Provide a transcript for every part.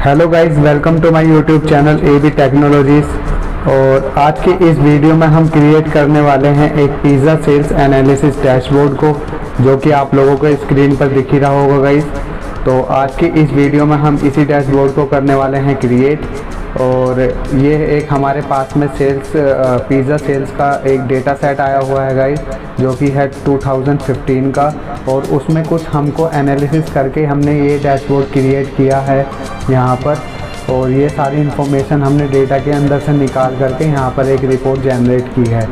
Hello guys, welcome to my YouTube channel AB technologies. और आज के इस वीडियो में हम क्रिएट करने वाले हैं एक पिज़्ज़ा सेल्स एनालिसिस डैशबोर्ड को, जो कि आप लोगों को स्क्रीन पर दिख ही रहा होगा गाइस। तो आज की इस वीडियो में हम इसी डैशबोर्ड को करने वाले हैं क्रिएट। और ये एक हमारे पास में पिज़्ज़ा सेल्स का एक डेटा सेट आया हुआ है गाइस, जो कि है 2015 का। और उसमें कुछ हमको एनालिसिस करके हमने ये डैशबोर्ड क्रिएट किया है यहाँ पर। और ये सारी इन्फॉर्मेशन हमने डेटा के अंदर से निकाल करके यहाँ पर एक रिपोर्ट जनरेट की है।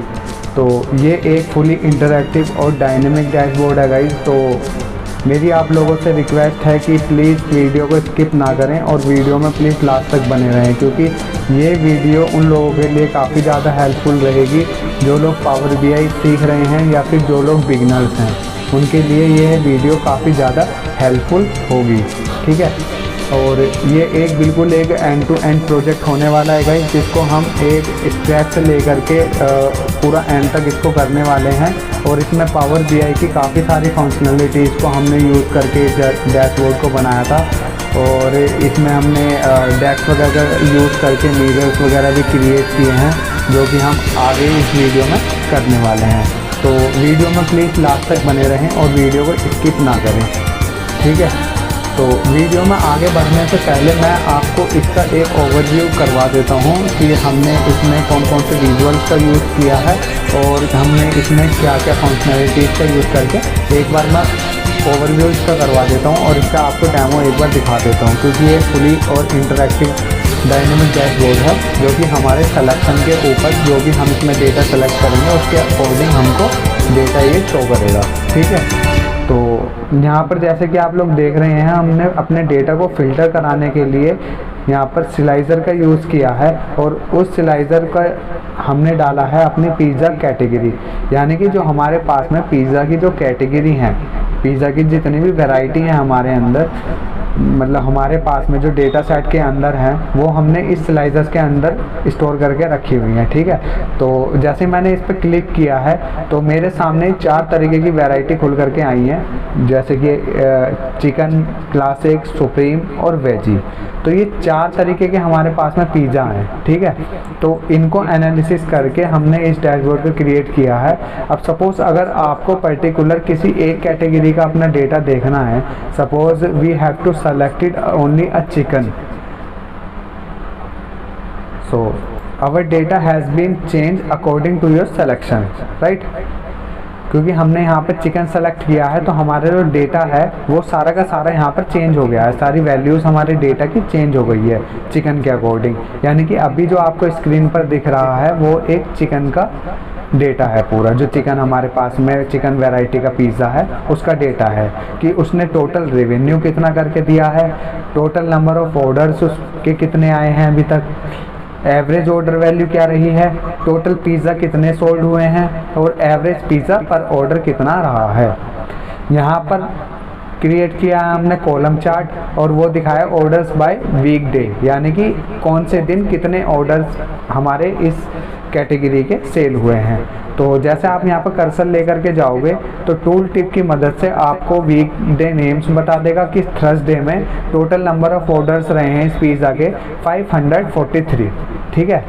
तो ये एक फुली इंटरैक्टिव और डायनेमिक डैशबोर्ड है गाइस। तो मेरी आप लोगों से रिक्वेस्ट है कि प्लीज़ वीडियो को स्किप ना करें और वीडियो में प्लीज़ लास्ट तक बने रहें, क्योंकि ये वीडियो उन लोगों के लिए काफ़ी ज़्यादा हेल्पफुल रहेगी जो लोग पावर BI सीख रहे हैं या फिर जो लोग बिगनर्स हैं, उनके लिए ये वीडियो काफ़ी ज़्यादा हेल्पफुल होगी। ठीक है। और ये एक बिल्कुल एक एंड टू एंड प्रोजेक्ट होने वाला है गाइस, जिसको हम एक स्क्रैच से लेकर के पूरा एंड तक इसको करने वाले हैं। और इसमें पावर BI की काफ़ी सारी फंक्शनलिटीज़ को हमने यूज़ करके डैशबोर्ड को बनाया था। और इसमें हमने डैक्स वगैरह यूज़ करके मिरर्स वगैरह भी क्रिएट किए हैं, जो कि हम आगे इस वीडियो में करने वाले हैं। तो वीडियो में प्लीज़ लास्ट तक बने रहें और वीडियो को स्किप ना करें। ठीक है। तो वीडियो में आगे बढ़ने से पहले मैं आपको इसका एक ओवरव्यू करवा देता हूँ कि हमने इसमें कौन कौन से विजुअल्स का यूज़ किया है और हमने इसमें क्या क्या फंक्शनलिटीज़ का यूज़ करके एक बार मैं ओवरव्यू इसका करवा देता हूँ और इसका आपको डेमो एक बार दिखा देता हूँ, क्योंकि ये फुली और इंटरैक्टिव डायनेमिक डैशबोर्ड है, जो कि हमारे सिलेक्शन के ऊपर जो भी हम इसमें डेटा सेलेक्ट करेंगे उसके अकॉर्डिंग हमको डेटा ये शो करेगा। ठीक है। तो यहाँ पर जैसे कि आप लोग देख रहे हैं, हमने अपने डेटा को फ़िल्टर कराने के लिए यहाँ पर सिलाइज़र का यूज़ किया है। और उस सिलाइज़र का हमने डाला है अपनी पिज़्ज़ा कैटेगरी, यानी कि जो हमारे पास में पिज़्ज़ा की जो कैटेगरी हैं, पिज़्ज़ा की जितनी भी वैरायटी हैं हमारे अंदर, मतलब हमारे पास में जो डेटा सेट के अंदर हैं, वो हमने इस स्लाइसर्स के अंदर स्टोर करके रखी हुई हैं। ठीक है। तो जैसे मैंने इस पर क्लिक किया है तो मेरे सामने 4 तरीके की वैरायटी खुल करके आई हैं, जैसे कि चिकन, क्लासिक, सुप्रीम और वेजी। तो ये 4 तरीके के हमारे पास में पिज़्ज़ा हैं। ठीक है। तो इनको एनालिसिस करके हमने इस डैशबोर्ड को क्रिएट किया है। अब सपोज़ अगर आपको पर्टिकुलर किसी एक कैटेगरी का अपना डेटा देखना है, suppose we have to selected only a chicken, so our data has been changed according to your selection, right? क्योंकि हमने यहाँ पर चिकन सेलेक्ट किया है तो हमारा जो डेटा है वो सारा का सारा यहाँ पर चेंज हो गया है, सारी वैल्यूज़ हमारे डेटा की चेंज हो गई है चिकन के अकॉर्डिंग। यानी कि अभी जो आपको स्क्रीन पर दिख रहा है वो एक चिकन का डेटा है, पूरा जो चिकन हमारे पास में चिकन वैरायटी का पिज़्ज़ा है उसका डेटा है कि उसने टोटल रेवेन्यू कितना करके दिया है, टोटल नंबर ऑफ ऑर्डर्स उसके कितने आए हैं अभी तक, एवरेज ऑर्डर वैल्यू क्या रही है, टोटल पिज़्ज़ा कितने सोल्ड हुए हैं और एवरेज पिज़्ज़ा पर ऑर्डर कितना रहा है। यहाँ पर क्रिएट किया है हमने कॉलम चार्ट और वो दिखाया ऑर्डर्स बाय वीकडे, यानी कि कौन से दिन कितने ऑर्डर्स हमारे इस कैटेगरी के सेल हुए हैं। तो जैसे आप यहाँ पर कर्सर लेकर के जाओगे तो टूल टिप की मदद से आपको वीकडे नेम्स बता देगा कि थर्सडे में टोटल नंबर ऑफ ऑर्डर्स रहे हैं इस पिज़्ज़ा के 543। ठीक है।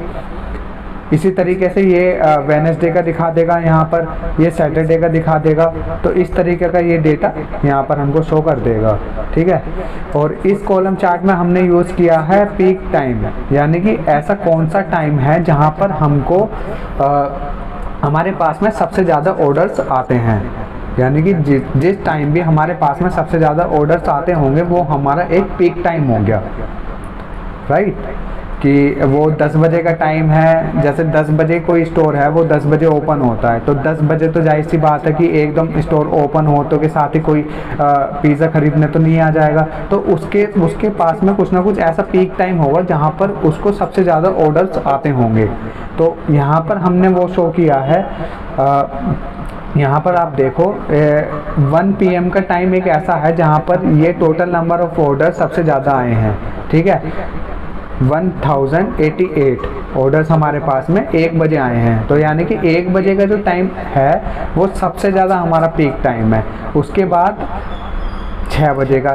इसी तरीके से ये वेडनेसडे का दिखा देगा, यहाँ पर ये सैटरडे का दिखा देगा। तो इस तरीके का ये डेटा यहाँ पर हमको शो कर देगा। ठीक है। और इस कॉलम चार्ट में हमने यूज़ किया है पीक टाइम, यानी कि ऐसा कौन सा टाइम है जहाँ पर हमको हमारे पास में सबसे ज़्यादा ऑर्डर्स आते हैं, यानी कि जिस टाइम भी हमारे पास में सबसे ज़्यादा ऑर्डर्स आते होंगे वो हमारा एक पीक टाइम हो गया, राइट? कि वो 10 बजे का टाइम है, जैसे 10 बजे कोई स्टोर है वो 10 बजे ओपन होता है, तो 10 बजे तो जाहिर सी बात है कि एकदम स्टोर ओपन हो तो के साथ ही कोई पिज़्ज़ा ख़रीदने तो नहीं आ जाएगा। तो उसके पास में कुछ ना कुछ ऐसा पीक टाइम होगा जहाँ पर उसको सबसे ज़्यादा ऑर्डर्स आते होंगे। तो यहाँ पर हमने वो शो किया है। यहाँ पर आप देखो 1 PM का टाइम एक ऐसा है जहाँ पर ये टोटल नंबर ऑफ ऑर्डर सबसे ज़्यादा आए हैं। ठीक है। 1088 ऑर्डर्स हमारे पास में 1 बजे आए हैं। तो यानी कि 1 बजे का जो टाइम है वो सबसे ज़्यादा हमारा पीक टाइम है। उसके बाद 6 बजे का,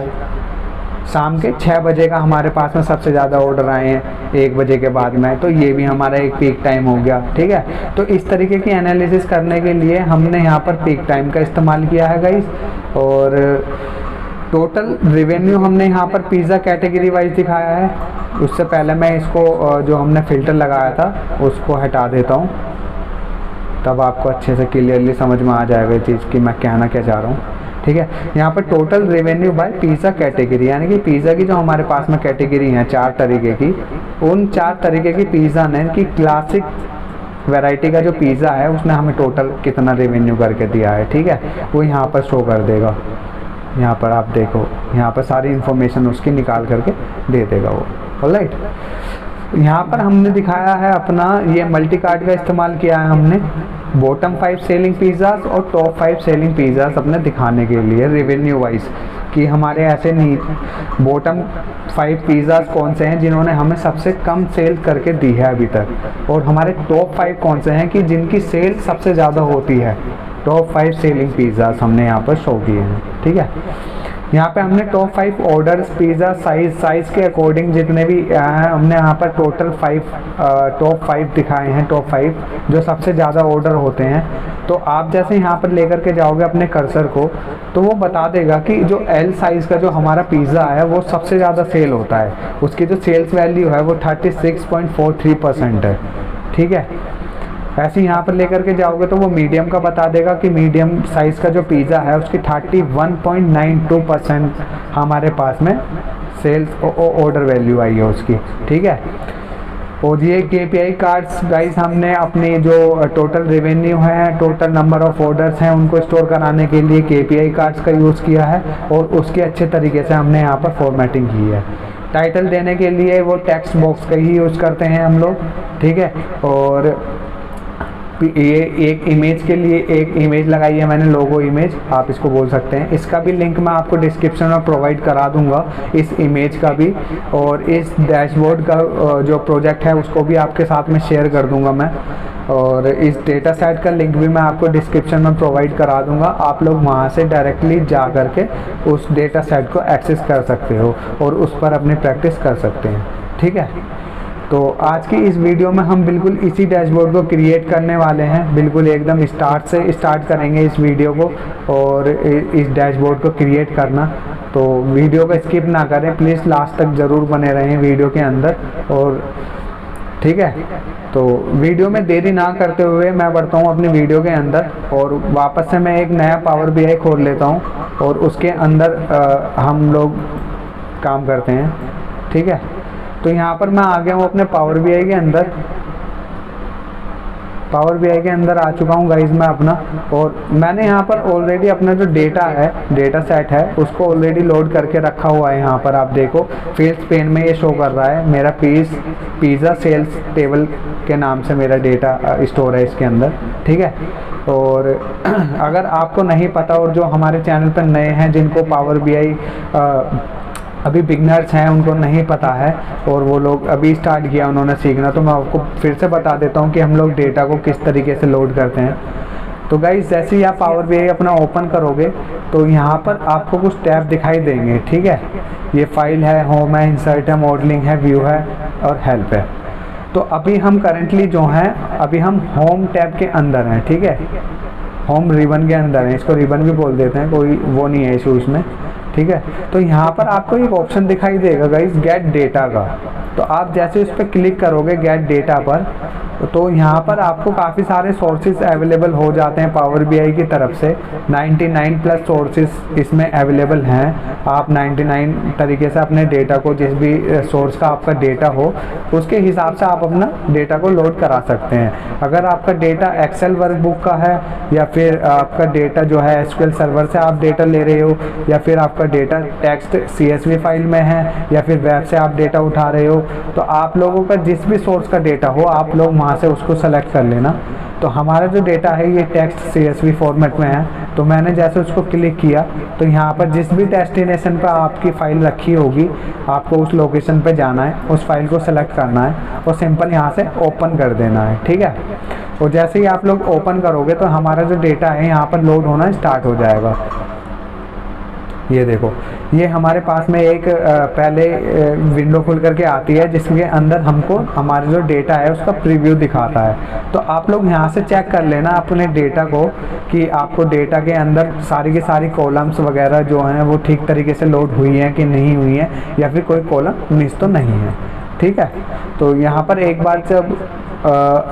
शाम के 6 बजे का हमारे पास में सबसे ज़्यादा ऑर्डर आए हैं 1 बजे के बाद में, तो ये भी हमारा एक पीक टाइम हो गया। ठीक है, तो इस तरीके की एनालिसिस करने के लिए हमने यहाँ पर पीक टाइम का इस्तेमाल किया है गाइस। और टोटल रेवेन्यू हमने यहाँ पर पिज़्ज़ा कैटेगरी वाइज दिखाया है। उससे पहले मैं इसको जो हमने फ़िल्टर लगाया था उसको हटा देता हूँ, तब आपको अच्छे से क्लियरली समझ में आ जाएगा ये चीज़ कि मैं कहना क्या चाह रहा हूँ। ठीक है, यहाँ पर total revenue by pizza category, यानी कि पिज़्ज़ा की जो हमारे पास में कैटेगरी हैं 4 तरीके की, उन 4 तरीके की पिज़्ज़ा ने कि क्लासिक वैरायटी का जो पिज़्ज़ा है उसने हमें टोटल कितना रेवेन्यू करके दिया है। ठीक है, वो यहाँ पर शो कर देगा। यहाँ पर आप देखो, यहाँ पर सारी इन्फॉर्मेशन उसकी निकाल करके दे देगा वो। ऑलराइट, यहाँ पर हमने दिखाया है अपना ये मल्टी कार्ड का इस्तेमाल किया है हमने बॉटम 5 सेलिंग पिज़्ज़ास और टॉप 5 सेलिंग पिज़्ज़ास अपने दिखाने के लिए रेवेन्यू वाइज, कि हमारे ऐसे नहीं बॉटम 5 पिज़्ज़ास कौन से हैं जिन्होंने हमें सबसे कम सेल करके दी है अभी तक, और हमारे टॉप 5 कौन से हैं कि जिनकी सेल सबसे ज़्यादा होती है। टॉप 5 सेलिंग पिज़्ज़ास हमने यहाँ पर शो किए हैं। ठीक है, यहाँ पे हमने टॉप 5 ऑर्डर्स पिज़्ज़ा साइज़ के अकॉर्डिंग जितने भी हमने यहाँ पर टोटल टॉप 5 दिखाए हैं। टॉप 5 जो सबसे ज़्यादा ऑर्डर होते हैं, तो आप जैसे यहाँ पर लेकर के जाओगे अपने कर्सर को, तो वो बता देगा कि जो एल साइज़ का जो हमारा पिज़्ज़ा है वो सबसे ज़्यादा सेल होता है, उसकी जो सेल्स वैल्यू है वो 36.43% है। ठीक है, ऐसे यहाँ पर लेकर के जाओगे तो वो मीडियम का बता देगा कि मीडियम साइज़ का जो पिज़्ज़ा है उसकी 31.92% हमारे पास में सेल्स ऑर्डर वैल्यू आई है उसकी। ठीक है, और ये KPI कार्ड्स गाइस हमने अपनी जो टोटल रेवेन्यू है, टोटल नंबर ऑफ ऑर्डर्स हैं, उनको स्टोर कराने के लिए KPI कार्ड्स का यूज़ किया है, और उसके अच्छे तरीके से हमने यहाँ पर फॉर्मेटिंग की है। टाइटल देने के लिए वो टेक्स्ट बॉक्स का ही यूज़ करते हैं हम लोग। ठीक है, और ये एक इमेज के लिए एक इमेज लगाई है मैंने, लोगो इमेज आप इसको बोल सकते हैं। इसका भी लिंक मैं आपको डिस्क्रिप्शन में प्रोवाइड करा दूंगा, इस इमेज का भी, और इस डैशबोर्ड का जो प्रोजेक्ट है उसको भी आपके साथ में शेयर कर दूंगा मैं, और इस डेटा सेट का लिंक भी मैं आपको डिस्क्रिप्शन में प्रोवाइड करा दूंगा। आप लोग वहाँ से डायरेक्टली जा करके उस डेटा सेट को एक्सेस कर सकते हो और उस पर अपनी प्रैक्टिस कर सकते हैं। ठीक है, तो आज की इस वीडियो में हम बिल्कुल इसी डैशबोर्ड को क्रिएट करने वाले हैं, बिल्कुल एकदम स्टार्ट से स्टार्ट करेंगे इस वीडियो को, और इस डैशबोर्ड को क्रिएट करना। तो वीडियो को स्किप ना करें प्लीज़, लास्ट तक ज़रूर बने रहें वीडियो के अंदर। और ठीक है, तो वीडियो में देरी ना करते हुए मैं बढ़ता हूँ अपनी वीडियो के अंदर, और वापस से मैं एक नया पावर BI खोल लेता हूँ और उसके अंदर हम लोग काम करते हैं। ठीक है, तो यहाँ पर मैं आ गया हूँ अपने पावर BI के अंदर। पावर BI के अंदर आ चुका हूँ गाइज मैं अपना, और मैंने यहाँ पर ऑलरेडी अपना जो डेटा है, डेटा सेट है, उसको ऑलरेडी लोड करके रखा हुआ है। यहाँ पर आप देखो फील्ड्स पेन में ये शो कर रहा है मेरा पिज़्ज़ा सेल्स टेबल के नाम से मेरा डेटा स्टोर है इसके अंदर। ठीक है, और अगर आपको नहीं पता और जो हमारे चैनल पर नए हैं जिनको पावर BI अभी बिगनर्स हैं उनको नहीं पता है और वो लोग अभी स्टार्ट किया उन्होंने सीखना, तो मैं आपको फिर से बता देता हूँ कि हम लोग डेटा को किस तरीके से लोड करते हैं। तो गाइस जैसे ही आप पावर BI अपना ओपन करोगे तो यहाँ पर आपको कुछ टैब दिखाई देंगे। ठीक है, ये फाइल है, होम है, इंसर्ट है, मॉडलिंग है, व्यू है और हेल्प है। तो अभी हम करेंटली जो हैं अभी हम होम टैब के अंदर हैं। ठीक है, होम रिबन के अंदर है, इसको रिबन भी बोल देते हैं, कोई वो नहीं है इशू इसमें। ठीक है, तो यहाँ पर आपको एक ऑप्शन दिखाई देगा गाइस गेट डेटा का, तो आप जैसे उस पर क्लिक करोगे गेट डेटा पर, तो यहाँ पर आपको काफ़ी सारे सोर्सेज अवेलेबल हो जाते हैं पावर BI की तरफ से। 99+ सोर्सेज इसमें अवेलेबल हैं। आप 99 तरीके से अपने डेटा को, जिस भी सोर्स का आपका डेटा हो उसके हिसाब से आप अपना डेटा को लोड करा सकते हैं। अगर आपका डेटा एक्सेल वर्कबुक का है, या फिर आपका डेटा जो है SQL सर्वर से आप डेटा ले रहे हो, या फिर आपका डेटा टेक्स्ट CSV फाइल में है, या फिर वेब से आप डेटा उठा रहे हो, तो आप लोगों का जिस भी सोर्स का डेटा हो आप लोग वहाँ से उसको सेलेक्ट कर लेना। तो हमारा जो डेटा है ये टेक्स्ट CSV फॉर्मेट में है, तो मैंने जैसे उसको क्लिक किया तो यहाँ पर जिस भी डेस्टिनेशन पर आपकी फ़ाइल रखी होगी आपको उस लोकेशन पर जाना है, उस फाइल को सेलेक्ट करना है और सिंपल यहाँ से ओपन कर देना है। ठीक है, और जैसे ही आप लोग ओपन करोगे तो हमारा जो डेटा है यहाँ पर लोड होना स्टार्ट हो जाएगा। ये देखो, ये हमारे पास में एक पहले विंडो खुल करके आती है जिसके अंदर हमको हमारे जो डेटा है उसका प्रीव्यू दिखाता है। तो आप लोग यहाँ से चेक कर लेना अपने डेटा को कि आपको डेटा के अंदर सारी की सारी कॉलम्स वगैरह जो हैं वो ठीक तरीके से लोड हुई हैं कि नहीं हुई हैं, या फिर कोई कॉलम मिस तो नहीं है। ठीक है, तो यहाँ पर एक बार जब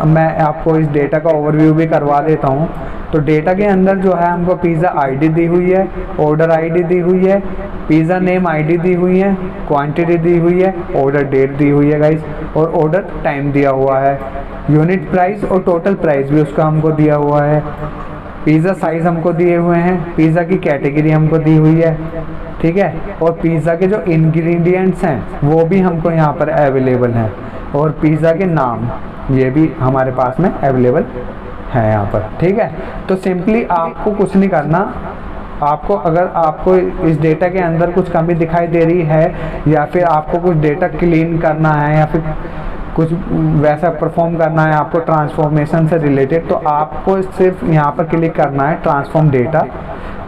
मैं आपको इस डेटा का ओवरव्यू भी करवा देता हूँ। तो डेटा के अंदर जो है हमको पिज़्ज़ा आईडी दी हुई है, ऑर्डर आईडी दी हुई है, पिज़्ज़ा नेम आईडी दी हुई है, क्वांटिटी दी हुई है, ऑर्डर डेट दी हुई है गाइस, और ऑर्डर टाइम दिया हुआ है, यूनिट प्राइस और टोटल प्राइस भी उसका हमको दिया हुआ है, पिज़्ज़ा साइज़ हमको दिए हुए हैं, पिज़्ज़ा की कैटेगरी हमको दी हुई है। ठीक है, और पिज़्ज़ा के जो इंग्रेडिएंट्स हैं वो भी हमको यहाँ पर अवेलेबल हैं, और पिज़्ज़ा के नाम ये भी हमारे पास में अवेलेबल है यहाँ पर। ठीक है, तो सिंपली आपको कुछ नहीं करना। आपको अगर आपको इस डेटा के अंदर कुछ कमी दिखाई दे रही है, या फिर आपको कुछ डेटा क्लीन करना है, या फिर कुछ वैसा परफॉर्म करना है आपको ट्रांसफॉर्मेशन से रिलेटेड, तो आपको सिर्फ यहाँ पर क्लिक करना है ट्रांसफॉर्म डेटा।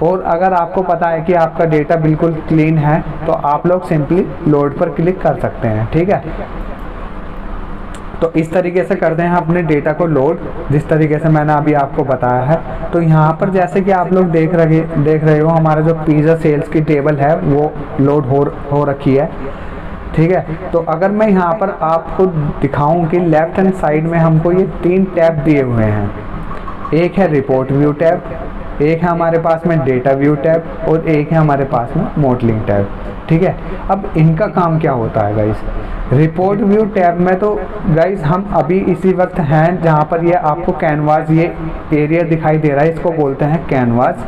और अगर आपको पता है कि आपका डेटा बिल्कुल क्लीन है तो आप लोग सिंपली लोड पर क्लिक कर सकते हैं। ठीक है, तो इस तरीके से करते हैं अपने डेटा को लोड, जिस तरीके से मैंने अभी आपको बताया है। तो यहाँ पर जैसे कि आप लोग देख रहे हो हमारा जो पिज़्ज़ा सेल्स की टेबल है वो लोड हो रखी है। ठीक है, तो अगर मैं यहाँ पर आपको दिखाऊं कि लेफ्ट हैंड साइड में हमको ये 3 टैब दिए हुए हैं। एक है रिपोर्ट व्यू टैब, एक है हमारे पास में डेटा व्यू टैब, और एक है हमारे पास में मॉडलिंग टैब। ठीक है, अब इनका काम क्या होता है गाइस? रिपोर्ट व्यू टैब में तो गाइस हम अभी इसी वक्त हैं जहाँ पर ये आपको कैनवास, ये एरिया दिखाई दे रहा है, इसको बोलते हैं कैनवास,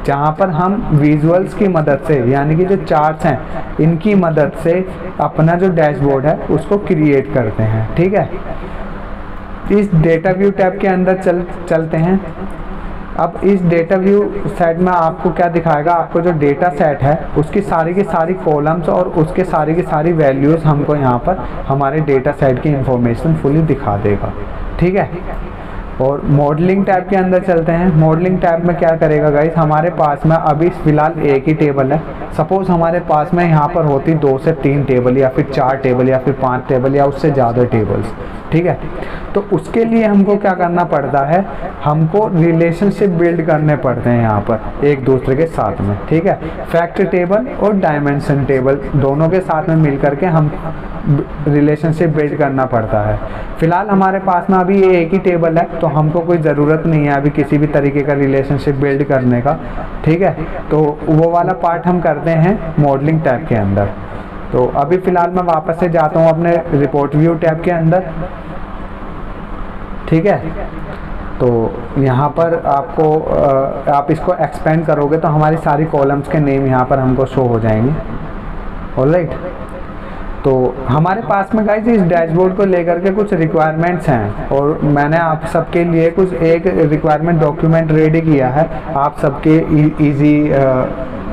जहाँ पर हम विजुअल्स की मदद से, यानी कि जो चार्ट्स हैं इनकी मदद से अपना जो डैशबोर्ड है उसको क्रिएट करते हैं। ठीक है, इस डेटा व्यू टैब के अंदर चलते हैं। अब इस डेटा व्यू सेट में आपको क्या दिखाएगा? आपको जो डेटा सेट है उसकी सारी की सारी कॉलम्स और उसके सारी की सारी वैल्यूज़ हमको यहाँ पर हमारे डेटा सेट की इंफॉर्मेशन फुली दिखा देगा। ठीक है, और मॉडलिंग टैब के अंदर चलते हैं। मॉडलिंग टैब में क्या करेगा गाइस? हमारे पास में अभी फ़िलहाल एक ही टेबल है। सपोज़ हमारे पास में यहाँ पर होती 2 से 3 टेबल, या फिर 4 टेबल, या फिर 5 टेबल, या उससे ज़्यादा टेबल्स। ठीक है, तो उसके लिए हमको क्या करना पड़ता है? हमको रिलेशनशिप बिल्ड करने पड़ते हैं यहाँ पर एक दूसरे के साथ में। ठीक है, फैक्ट टेबल और डायमेंशन टेबल दोनों के साथ में मिल करके हम रिलेशनशिप बिल्ड करना पड़ता है। फिलहाल हमारे पास में अभी ये एक ही टेबल है, तो हमको कोई ज़रूरत नहीं है अभी किसी भी तरीके का रिलेशनशिप बिल्ड करने का। ठीक है, तो वो वाला पार्ट हम करते हैं मॉडलिंग टैब के अंदर। तो अभी फ़िलहाल मैं वापस से जाता हूँ अपने रिपोर्ट व्यू टैब के अंदर। ठीक है, तो यहाँ पर आपको आप इसको एक्सपेंड करोगे तो हमारी सारी कॉलम्स के नेम यहाँ पर हमको शो हो जाएंगे। ऑलराइट, तो हमारे पास में गाइस इस डैशबोर्ड को लेकर के कुछ रिक्वायरमेंट्स हैं, और मैंने आप सबके लिए कुछ एक रिक्वायरमेंट डॉक्यूमेंट रेडी किया है आप सबके इजी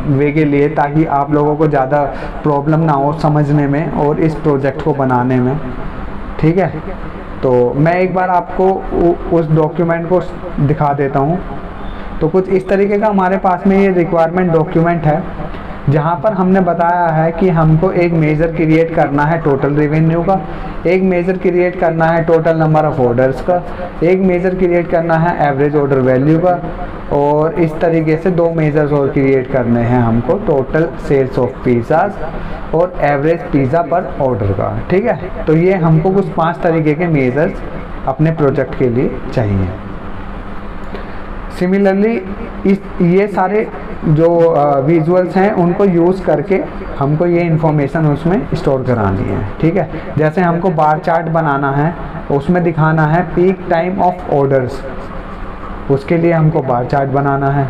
वे के लिए, ताकि आप लोगों को ज़्यादा प्रॉब्लम ना हो समझने में और इस प्रोजेक्ट को बनाने में। ठीक है, तो मैं एक बार आपको उस डॉक्यूमेंट को दिखा देता हूँ। तो कुछ इस तरीके का हमारे पास में ये रिक्वायरमेंट डॉक्यूमेंट है, जहाँ पर हमने बताया है कि हमको एक मेजर क्रिएट करना है टोटल रेवेन्यू का, एक मेजर क्रिएट करना है टोटल नंबर ऑफ ऑर्डर्स का, एक मेजर क्रिएट करना है एवरेज ऑर्डर वैल्यू का, और इस तरीके से 2 मेजर्स और क्रिएट करने हैं हमको टोटल सेल्स ऑफ पिज़्ज़ाज और एवरेज पिज़्ज़ा पर ऑर्डर का। ठीक है, तो ये हमको कुछ 5 तरीके के मेजर्स अपने प्रोजेक्ट के लिए चाहिए। सिमिलरली ये सारे जो विजुअल्स हैं उनको यूज़ करके हमको ये इन्फॉर्मेशन उसमें स्टोर करानी है। ठीक है, जैसे हमको बार चार्ट बनाना है, उसमें दिखाना है पीक टाइम ऑफ ऑर्डर्स, उसके लिए हमको बार चार्ट बनाना है।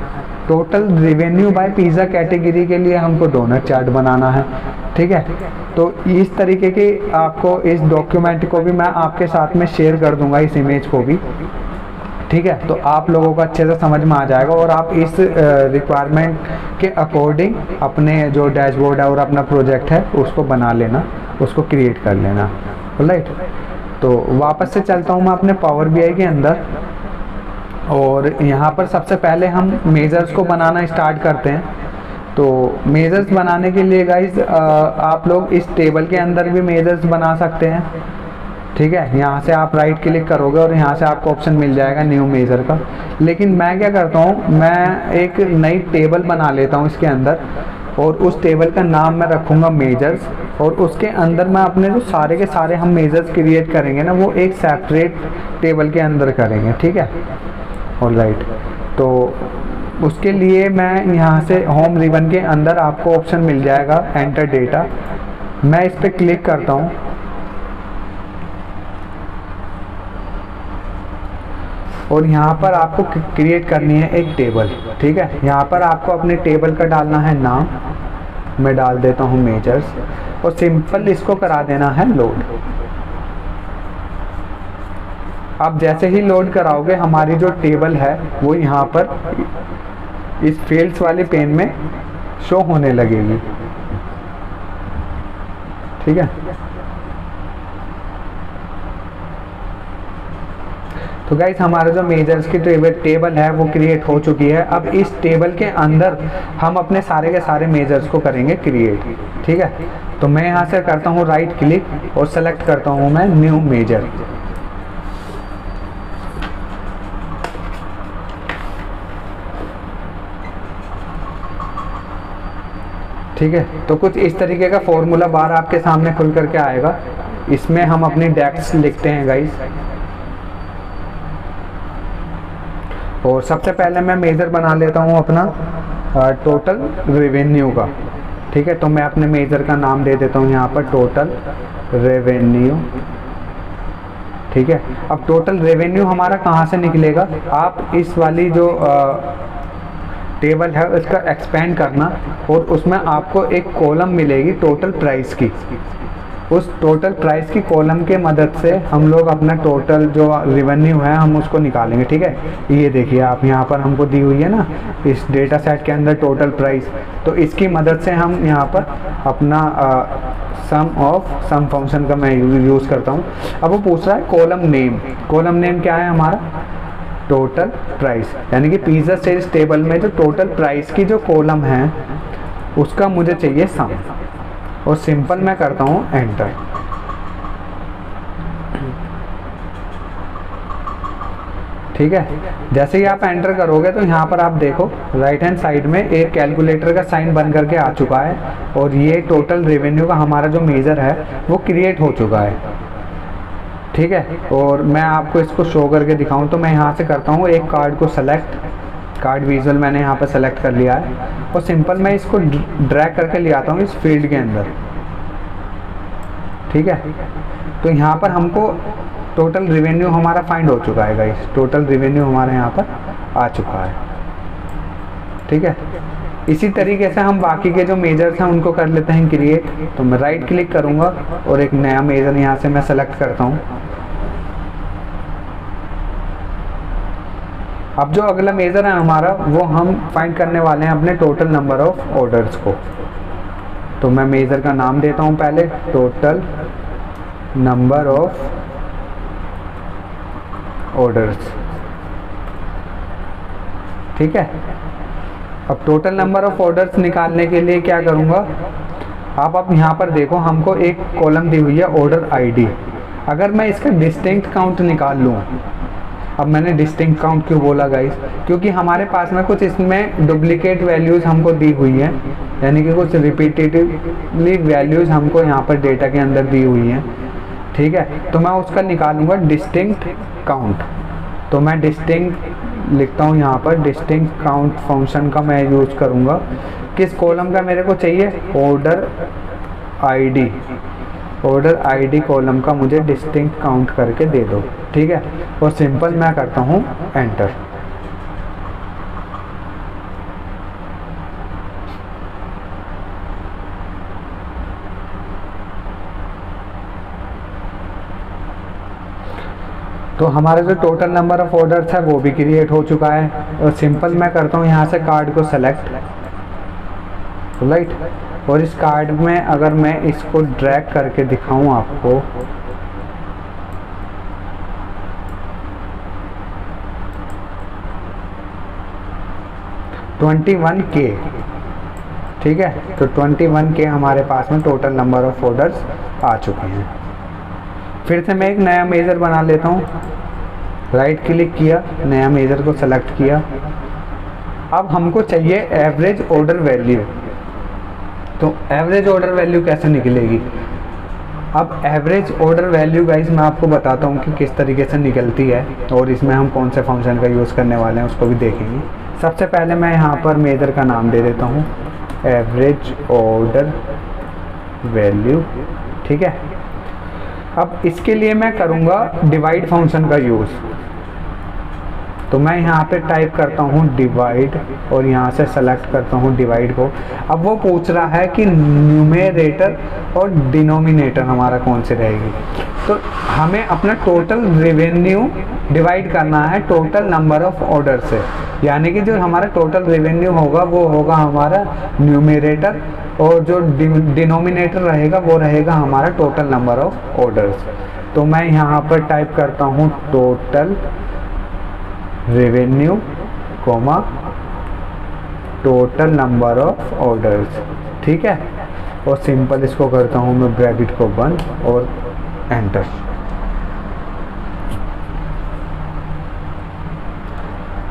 Total revenue by pizza category के लिए हमको डोनट चार्ट बनाना है। ठीक है, तो इस तरीके के आपको इस डॉक्यूमेंट को भी मैं आपके साथ में शेयर कर दूंगा, इस इमेज को भी। ठीक है, तो आप लोगों को अच्छे से समझ में आ जाएगा और आप इस रिक्वायरमेंट के अकॉर्डिंग अपने जो डैशबोर्ड है और अपना प्रोजेक्ट है उसको बना लेना, उसको क्रिएट कर लेना। राइट, तो वापस से चलता हूँ मैं अपने पावर बीआई के अंदर, और यहाँ पर सबसे पहले हम मेजर्स को बनाना स्टार्ट करते हैं। तो मेजर्स बनाने के लिए गाइज आप लोग इस टेबल के अंदर भी मेजर्स बना सकते हैं। ठीक है, यहाँ से आप राइट क्लिक करोगे और यहाँ से आपको ऑप्शन मिल जाएगा न्यू मेजर का। लेकिन मैं क्या करता हूँ, मैं एक नई टेबल बना लेता हूँ इसके अंदर, और उस टेबल का नाम मैं रखूँगा मेजर्स, और उसके अंदर मैं अपने जो सारे के सारे हम मेजर्स क्रिएट करेंगे ना, वो एक सेपरेट टेबल के अंदर करेंगे। ठीक है, ऑलराइट। तो उसके लिए मैं यहाँ से होम रिबन के अंदर आपको ऑप्शन मिल जाएगा एंटर डेटा, मैं इस पर क्लिक करता हूँ और यहाँ पर आपको क्रिएट करनी है एक टेबल। ठीक है, यहाँ पर आपको अपने टेबल का डालना है नाम, मैं डाल देता हूँ मेजर्स, और सिंपल इसको करा देना है लोड। आप जैसे ही लोड कराओगे हमारी जो टेबल है वो यहाँ पर इस फील्ड्स वाले पेन में शो होने लगेगी। ठीक है, तो गाइस हमारा जो मेजर्स की टेबल है वो क्रिएट हो चुकी है। अब इस टेबल के अंदर हम अपने सारे के सारे मेजर्स को करेंगे क्रिएट। ठीक है, तो मैं यहाँ से करता हूँ राइट क्लिक और सेलेक्ट करता हूँ मैं न्यू मेजर। ठीक है, तो कुछ इस तरीके का फॉर्मूला बार आपके सामने खुल करके आएगा। इसमें हम अपनी डेट्स लिखते हैं गाइस, और सबसे पहले मैं मेजर बना लेता हूँ अपना टोटल रेवेन्यू का। ठीक है, तो मैं अपने मेजर का नाम दे देता हूँ यहाँ पर टोटल रेवेन्यू। ठीक है, अब टोटल रेवेन्यू हमारा कहाँ से निकलेगा, आप इस वाली जो टेबल है उसका एक्सपेंड करना, और उसमें आपको एक कॉलम मिलेगी टोटल प्राइस की। उस टोटल प्राइस की कॉलम के मदद से हम लोग अपना टोटल जो रेवेन्यू है हम उसको निकालेंगे। ठीक है, ये देखिए आप यहाँ पर हमको दी हुई है ना इस डेटा सेट के अंदर टोटल प्राइस, तो इसकी मदद से हम यहाँ पर अपना सम फंक्शन का मैं यूज़ करता हूँ। अब वो पूछ रहा है कॉलम नेम, कॉलम नेम क्या है हमारा टोटल प्राइस, यानी कि पिज़्ज़ा सेल्स टेबल में जो टोटल प्राइस की जो कॉलम है उसका मुझे चाहिए सम, और सिंपल मैं करता हूँ एंटर। ठीक है, जैसे ही आप एंटर करोगे तो यहाँ पर आप देखो राइट हैंड साइड में एक कैलकुलेटर का साइन बन करके आ चुका है, और ये टोटल रेवेन्यू का हमारा जो मेजर है वो क्रिएट हो चुका है। ठीक है, और मैं आपको इसको शो करके दिखाऊं तो मैं यहाँ से करता हूँ एक कार्ड को सेलेक्ट, कार्ड विजुअल मैंने यहाँ पर सेलेक्ट कर लिया है, और सिंपल मैं इसको ड्रैग करके ले आता हूँ इस फील्ड के अंदर। ठीक है, तो यहाँ पर हमको टोटल रेवेन्यू हमारा फाइंड हो चुका है गाइस, टोटल रेवेन्यू हमारे यहाँ पर आ चुका है। ठीक है, इसी तरीके से हम बाकी के जो मेजर्स हैं उनको कर लेते हैं क्रिएट। तो मैं राइट क्लिक करूँगा और एक नया मेजर यहाँ से मैं सेलेक्ट करता हूँ। अब जो अगला मेजर है हमारा वो हम फाइंड करने वाले हैं अपने टोटल नंबर ऑफ ऑर्डर्स को। तो मैं मेजर का नाम देता हूँ पहले टोटल नंबर ऑफ ऑर्डर्स। ठीक है, अब टोटल नंबर ऑफ ऑर्डर्स निकालने के लिए क्या करूँगा, आप यहाँ पर देखो हमको एक कॉलम दी हुई है ऑर्डर आईडी। अगर मैं इसका डिस्टिंक्ट काउंट निकाल लूँ, अब मैंने डिस्टिंक्ट काउंट क्यों बोला गाइस, क्योंकि हमारे पास में कुछ इसमें डुप्लीकेट वैल्यूज़ हमको दी हुई हैं, यानी कि कुछ रिपीटेटिवली वैल्यूज़ हमको यहाँ पर डेटा के अंदर दी हुई हैं। ठीक है, तो मैं उसका निकालूंगा डिस्टिंक्ट काउंट। तो मैं डिस्टिंक्ट लिखता हूँ यहाँ पर, डिस्टिंक्ट काउंट फंक्शन का मैं यूज़ करूँगा। किस कॉलम का मेरे को चाहिए, order ID, order ID column का मुझे डिस्टिंक्ट काउंट करके दे दो। ठीक है, और सिंपल मैं करता हूँ एंटर। तो हमारा जो टोटल नंबर ऑफ ऑर्डर्स है वो भी क्रिएट हो चुका है, और सिंपल मैं करता हूँ यहाँ से कार्ड को सेलेक्ट, राइट, और इस कार्ड में अगर मैं इसको ड्रैग करके दिखाऊं आपको, $21K ठीक है। तो 21 के हमारे पास में टोटल नंबर ऑफ ऑर्डर्स आ चुके हैं। फिर से मैं एक नया मेज़र बना लेता हूँ। राइट क्लिक किया, नया मेज़र को सेलेक्ट किया। अब हमको चाहिए एवरेज ऑर्डर वैल्यू। तो एवरेज ऑर्डर वैल्यू कैसे निकलेगी? अब एवरेज ऑर्डर वैल्यू गाइस मैं आपको बताता हूँ कि किस तरीके से निकलती है, और इसमें हम कौन से फंक्शन का यूज़ करने वाले हैं उसको भी देखेंगे। सबसे पहले मैं यहाँ पर मेज़र का नाम दे देता हूँ एवरेज ऑर्डर वैल्यू। ठीक है। अब इसके लिए मैं करूँगा डिवाइड फंक्शन का यूज़। तो मैं यहाँ पे टाइप करता हूँ डिवाइड, और यहाँ से सेलेक्ट करता हूँ डिवाइड को। अब वो पूछ रहा है कि न्यूमेरेटर और डिनोमिनेटर हमारा कौन से रहेगी। तो हमें अपना टोटल रेवेन्यू डिवाइड करना है टोटल नंबर ऑफ ऑर्डर से, यानी कि जो हमारा टोटल रेवेन्यू होगा वो होगा हमारा न्यूमेरेटर, और जो डिनोमिनेटर रहेगा वो रहेगा हमारा टोटल नंबर ऑफ ऑर्डर्स। तो मैं यहाँ पर टाइप करता हूँ total revenue comma total number of orders. ठीक है। और सिंपल इसको करता हूँ मैं ब्रैकेट को बंद और एंटर।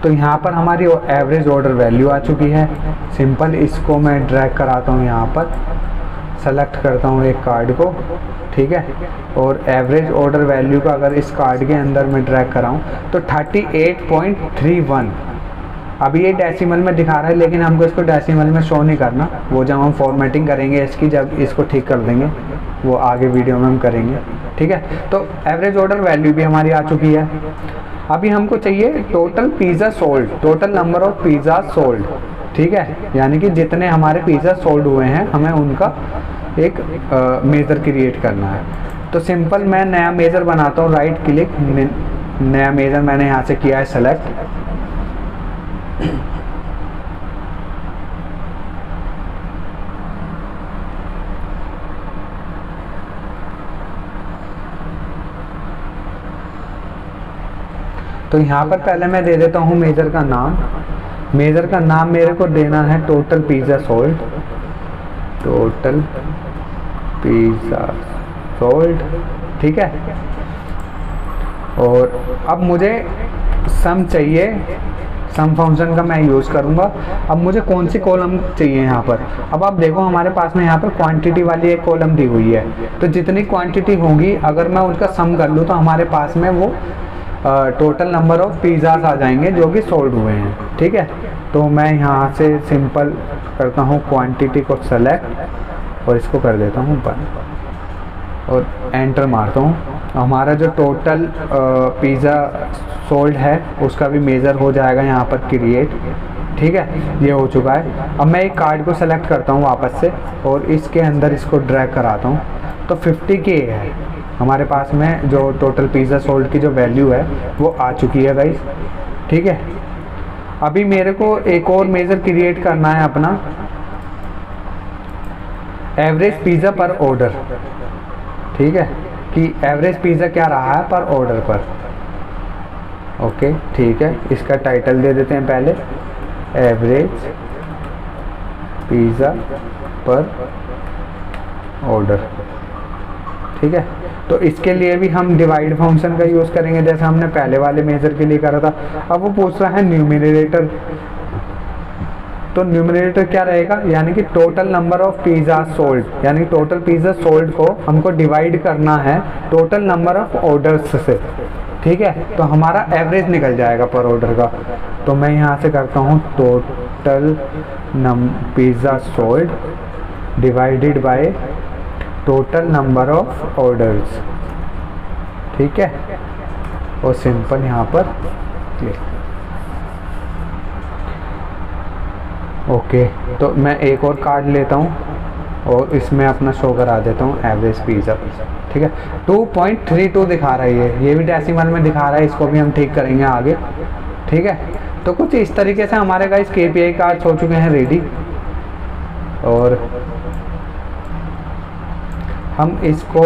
तो यहाँ पर हमारी एवरेज ऑर्डर वैल्यू आ चुकी है। सिंपल इसको मैं ड्रैग कराता हूँ, यहाँ पर सेलेक्ट करता हूँ एक कार्ड को। ठीक है। और एवरेज ऑर्डर वैल्यू का अगर इस कार्ड के अंदर मैं ड्रैग कराऊँ तो 38.31। अभी ये डेसिमल में दिखा रहा है, लेकिन हमको इसको डेसिमल में शो नहीं करना। वो जब हम फॉर्मेटिंग करेंगे इसकी, जब इसको ठीक कर देंगे, वो आगे वीडियो में हम करेंगे। ठीक है। तो एवरेज ऑर्डर वैल्यू भी हमारी आ चुकी है। अभी हमको चाहिए total pizza sold, total number of pizza sold. ठीक है। यानी कि जितने हमारे पिज़्ज़ा सोल्ड हुए हैं हमें उनका एक मेज़र क्रिएट करना है। तो सिंपल मैं नया मेज़र बनाता हूँ। राइट क्लिक, नया मेज़र मैंने यहाँ से किया है सेलेक्ट। तो यहाँ पर पहले मैं दे देता हूँ मेज़र का नाम। मेज़र का नाम मेरे को देना है total pizza sold, total pizza sold. ठीक है। और अब मुझे सम चाहिए, सम फंक्शन का मैं यूज़ करूँगा। अब मुझे कौन सी कॉलम चाहिए यहाँ पर? अब आप देखो हमारे पास में यहाँ पर क्वांटिटी वाली एक कॉलम दी हुई है। तो जितनी क्वांटिटी होगी अगर मैं उसका सम कर लूँ तो हमारे पास में वो टोटल नंबर ऑफ पिज़्ज़ास आ जाएंगे जो कि सोल्ड हुए हैं। ठीक है। तो मैं यहाँ से सिंपल करता हूँ क्वांटिटी को सेलेक्ट और इसको कर देता हूँ बंद और एंटर मारता हूँ। हमारा जो टोटल पिज़्ज़ा सोल्ड है उसका भी मेज़र हो जाएगा यहाँ पर क्रिएट। ठीक है। ये हो चुका है। अब मैं एक कार्ड को सेलेक्ट करता हूँ वापस से और इसके अंदर इसको ड्रैग कराता हूँ। तो 50K है हमारे पास में, जो टोटल पिज़्ज़ा सोल्ड की जो वैल्यू है वो आ चुकी है गाइस। ठीक है। अभी मेरे को एक और मेज़र क्रिएट करना है अपना एवरेज पिज़्ज़ा पर ऑर्डर। ठीक है, कि एवरेज पिज़्ज़ा क्या रहा है पर ऑर्डर पर। ओके ठीक है, इसका टाइटल दे देते हैं पहले एवरेज पिज़्ज़ा पर ऑर्डर। ठीक है। तो इसके लिए भी हम डिवाइड फंक्शन का यूज़ करेंगे जैसे हमने पहले वाले मेज़र के लिए करा था। अब वो पूछ रहा है न्यूमरेटर। तो न्यूमरेटर क्या रहेगा, यानी कि total number of pizza sold, यानी टोटल पिज़्ज़ा सोल्ड को हमको डिवाइड करना है टोटल नंबर ऑफ ऑर्डर्स से। ठीक है। तो हमारा एवरेज निकल जाएगा पर ऑर्डर का। तो मैं यहाँ से करता हूँ total pizza sold divided by total number of orders. ठीक है। और सिंपल यहाँ पर क्लिक। ओके। तो मैं एक और कार्ड लेता हूँ और इसमें अपना शो करा देता हूँ एवरेज पिज़्ज़ा। ठीक है। 2.32 दिखा रहा है ये भी डेसिमल में दिखा रहा है। इसको भी हम ठीक करेंगे आगे। ठीक है। तो कुछ इस तरीके से हमारे गाइस KPI कार्ड्स हो चुके हैं रेडी। और हम इसको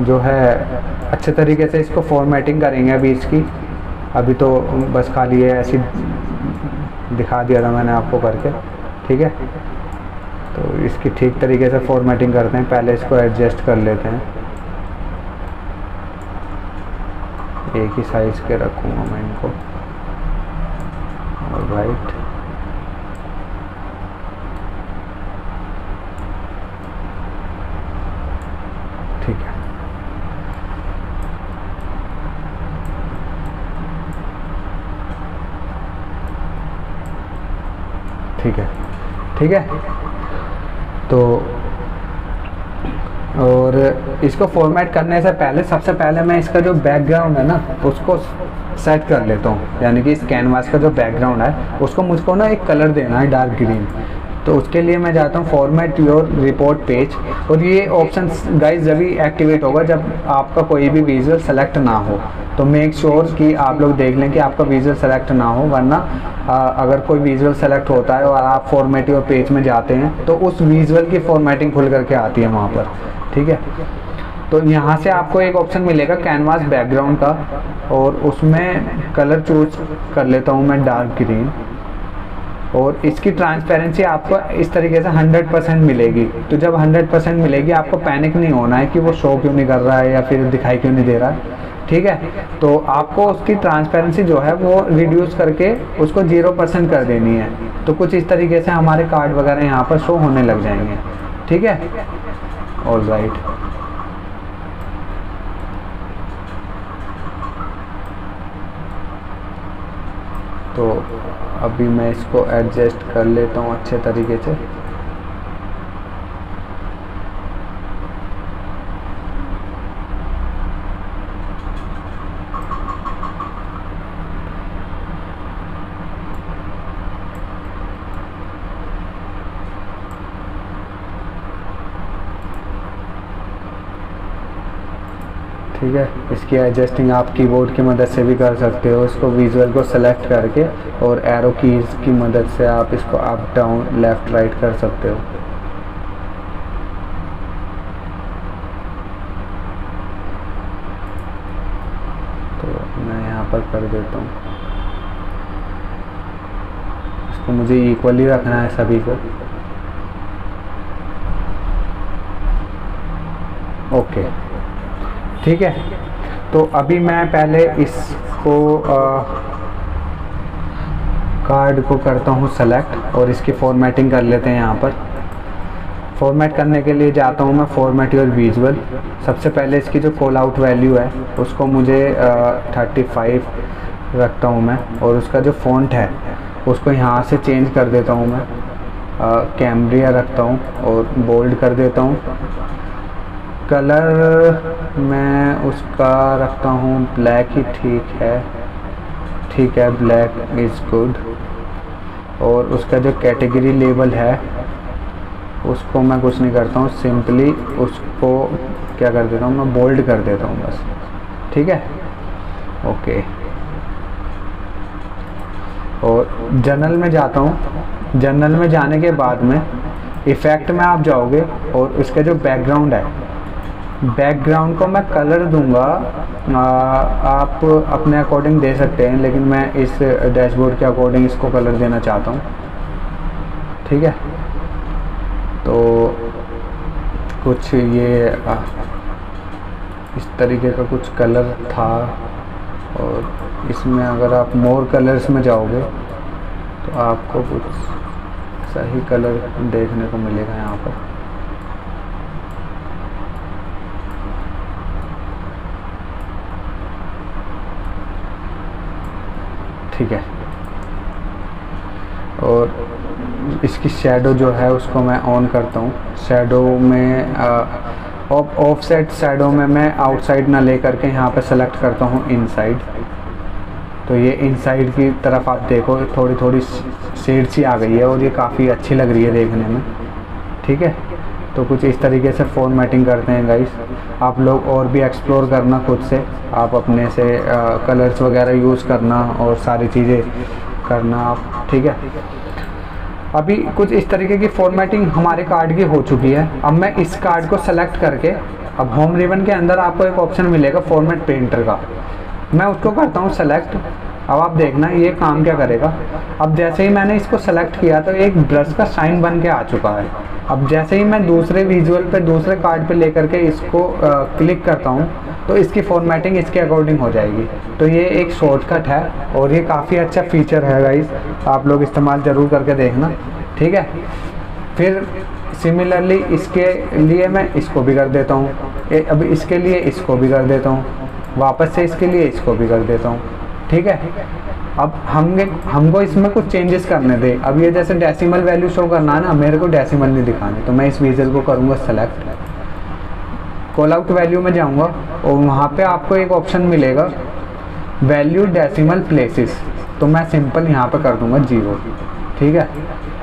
जो है अच्छे तरीके से इसको फॉर्मेटिंग करेंगे अभी इसकी। अभी तो बस खाली है ऐसी दिखा दिया था मैंने आपको करके। ठीक है। तो इसकी ठीक तरीके से फॉर्मेटिंग करते हैं। पहले इसको एडजस्ट कर लेते हैं, एक ही साइज़ के रखूँगा मैं इनको। ऑलराइट, ठीक है। ठीक है, ठीक है। तो और इसको फॉर्मेट करने से पहले सबसे पहले मैं इसका जो बैकग्राउंड है ना उसको सेट कर लेता हूँ, यानी कि इस कैनवास का जो बैकग्राउंड है उसको मुझको ना एक कलर देना है, डार्क ग्रीन। तो उसके लिए मैं जाता हूँ फॉर्मेट योर रिपोर्ट पेज, और ये ऑप्शन गाइस जब भी एक्टिवेट होगा जब आपका कोई भी विजुअल सेलेक्ट ना हो। तो मेक श्योर कि आप लोग देख लें कि आपका विजुअल सेलेक्ट ना हो, वरना अगर कोई विजुअल सेलेक्ट होता है और आप फॉर्मेट योर पेज में जाते हैं तो उस विजुअल की फॉर्मेटिंग खुल करके आती है वहाँ पर, ठीक है। तो यहाँ से आपको एक ऑप्शन मिलेगा कैनवास बैकग्राउंड का, और उसमें कलर चूज कर लेता हूँ मैं डार्क ग्रीन, और इसकी ट्रांसपेरेंसी आपको इस तरीके से 100% मिलेगी। तो जब 100% मिलेगी आपको पैनिक नहीं होना है कि वो शो क्यों नहीं कर रहा है या फिर दिखाई क्यों नहीं दे रहा है, ठीक है। तो आपको उसकी ट्रांसपेरेंसी जो है वो रिड्यूस करके उसको 0% कर देनी है। तो कुछ इस तरीके से हमारे कार्ड वगैरह यहाँ पर शो होने लग जाएंगे, ठीक है। ऑलराइट, तो अभी मैं इसको एडजस्ट कर लेता हूँ अच्छे तरीके से। ठीक है, इसकी एडजस्टिंग आप कीबोर्ड की मदद से भी कर सकते हो। इसको विजुअल को सेलेक्ट करके और एरो कीज़ की मदद से आप इसको अप डाउन लेफ़्ट राइट कर सकते हो। तो मैं यहाँ पर कर देता हूँ, इसको मुझे इक्वली रखना है सभी को। ओके, ठीक है। तो अभी मैं पहले इसको कार्ड को करता हूँ सेलेक्ट, और इसकी फॉर्मेटिंग कर लेते हैं। यहाँ पर फॉर्मेट करने के लिए जाता हूँ मैं फॉर्मेट योर विजुअल। सबसे पहले इसकी जो कॉल आउट वैल्यू है उसको मुझे 35 रखता हूँ मैं, और उसका जो फ़ॉन्ट है उसको यहाँ से चेंज कर देता हूँ मैं, कैम्ब्रिया रखता हूँ और बोल्ड कर देता हूँ। कलर मैं उसका रखता हूँ ब्लैक ही, ठीक है, ब्लैक इज़ गुड। और उसका जो कैटेगरी लेबल है उसको मैं कुछ नहीं करता हूँ, सिंपली उसको क्या कर देता हूँ मैं, बोल्ड कर देता हूँ बस, ठीक है। ओके, और जर्नल में जाता हूँ। जर्नल में जाने के बाद में इफ़ेक्ट में आप जाओगे, और इसका जो बैकग्राउंड है, बैकग्राउंड को मैं कलर दूंगा, आप अपने अकॉर्डिंग दे सकते हैं, लेकिन मैं इस डैशबोर्ड के अकॉर्डिंग इसको कलर देना चाहता हूँ, ठीक है। तो कुछ ये इस तरीके का कुछ कलर था, और इसमें अगर आप मोर कलर्स में जाओगे तो आपको कुछ सही कलर देखने को मिलेगा यहाँ पर। ठीक है, और इसकी शैडो जो है उसको मैं ऑन करता हूँ। शैडो में ऑफसेट शैडो में मैं आउटसाइड ना ले करके यहाँ पे सेलेक्ट करता हूँ इनसाइड। तो ये इनसाइड की तरफ आप देखो थोड़ी थोड़ी शेड सी आ गई है, और ये काफ़ी अच्छी लग रही है देखने में, ठीक है। तो कुछ इस तरीके से फॉर्मेटिंग करते हैं गाइस। आप लोग और भी एक्सप्लोर करना खुद से, आप अपने से कलर्स वगैरह यूज़ करना और सारी चीज़ें करना आप, ठीक है। अभी कुछ इस तरीके की फॉर्मेटिंग हमारे कार्ड की हो चुकी है। अब मैं इस कार्ड को सेलेक्ट करके, अब होम रिबन के अंदर आपको एक ऑप्शन मिलेगा फॉर्मेट पेंटर का, मैं उसको करता हूँ सेलेक्ट। अब आप देखना ये काम क्या करेगा। अब जैसे ही मैंने इसको सेलेक्ट किया तो एक ब्रश का साइन बन के आ चुका है, अब जैसे ही मैं दूसरे विजुअल पे दूसरे कार्ड पे लेकर के इसको क्लिक करता हूँ तो इसकी फॉर्मेटिंग इसके अकॉर्डिंग हो जाएगी। तो ये एक शॉर्टकट है और ये काफ़ी अच्छा फीचर है गाइस, आप लोग इस्तेमाल ज़रूर करके देखना, ठीक है। फिर सिमिलरली इसके लिए मैं इसको भी कर देता हूँ, अब इसके लिए इसको भी कर देता हूँ, वापस से इसके लिए इसको भी कर देता हूँ, ठीक है। अब हमको इसमें कुछ चेंजेस करने दे। अब ये जैसे डेसिमल वैल्यू शो करना है ना, मेरे को डेसिमल नहीं दिखानी, तो मैं इस विजुअल को करूँगा सेलेक्ट, कॉल आउट वैल्यू में जाऊँगा और वहाँ पे आपको एक ऑप्शन मिलेगा वैल्यू डेसिमल प्लेसेस, तो मैं सिंपल यहाँ पे कर दूँगा 0, ठीक है।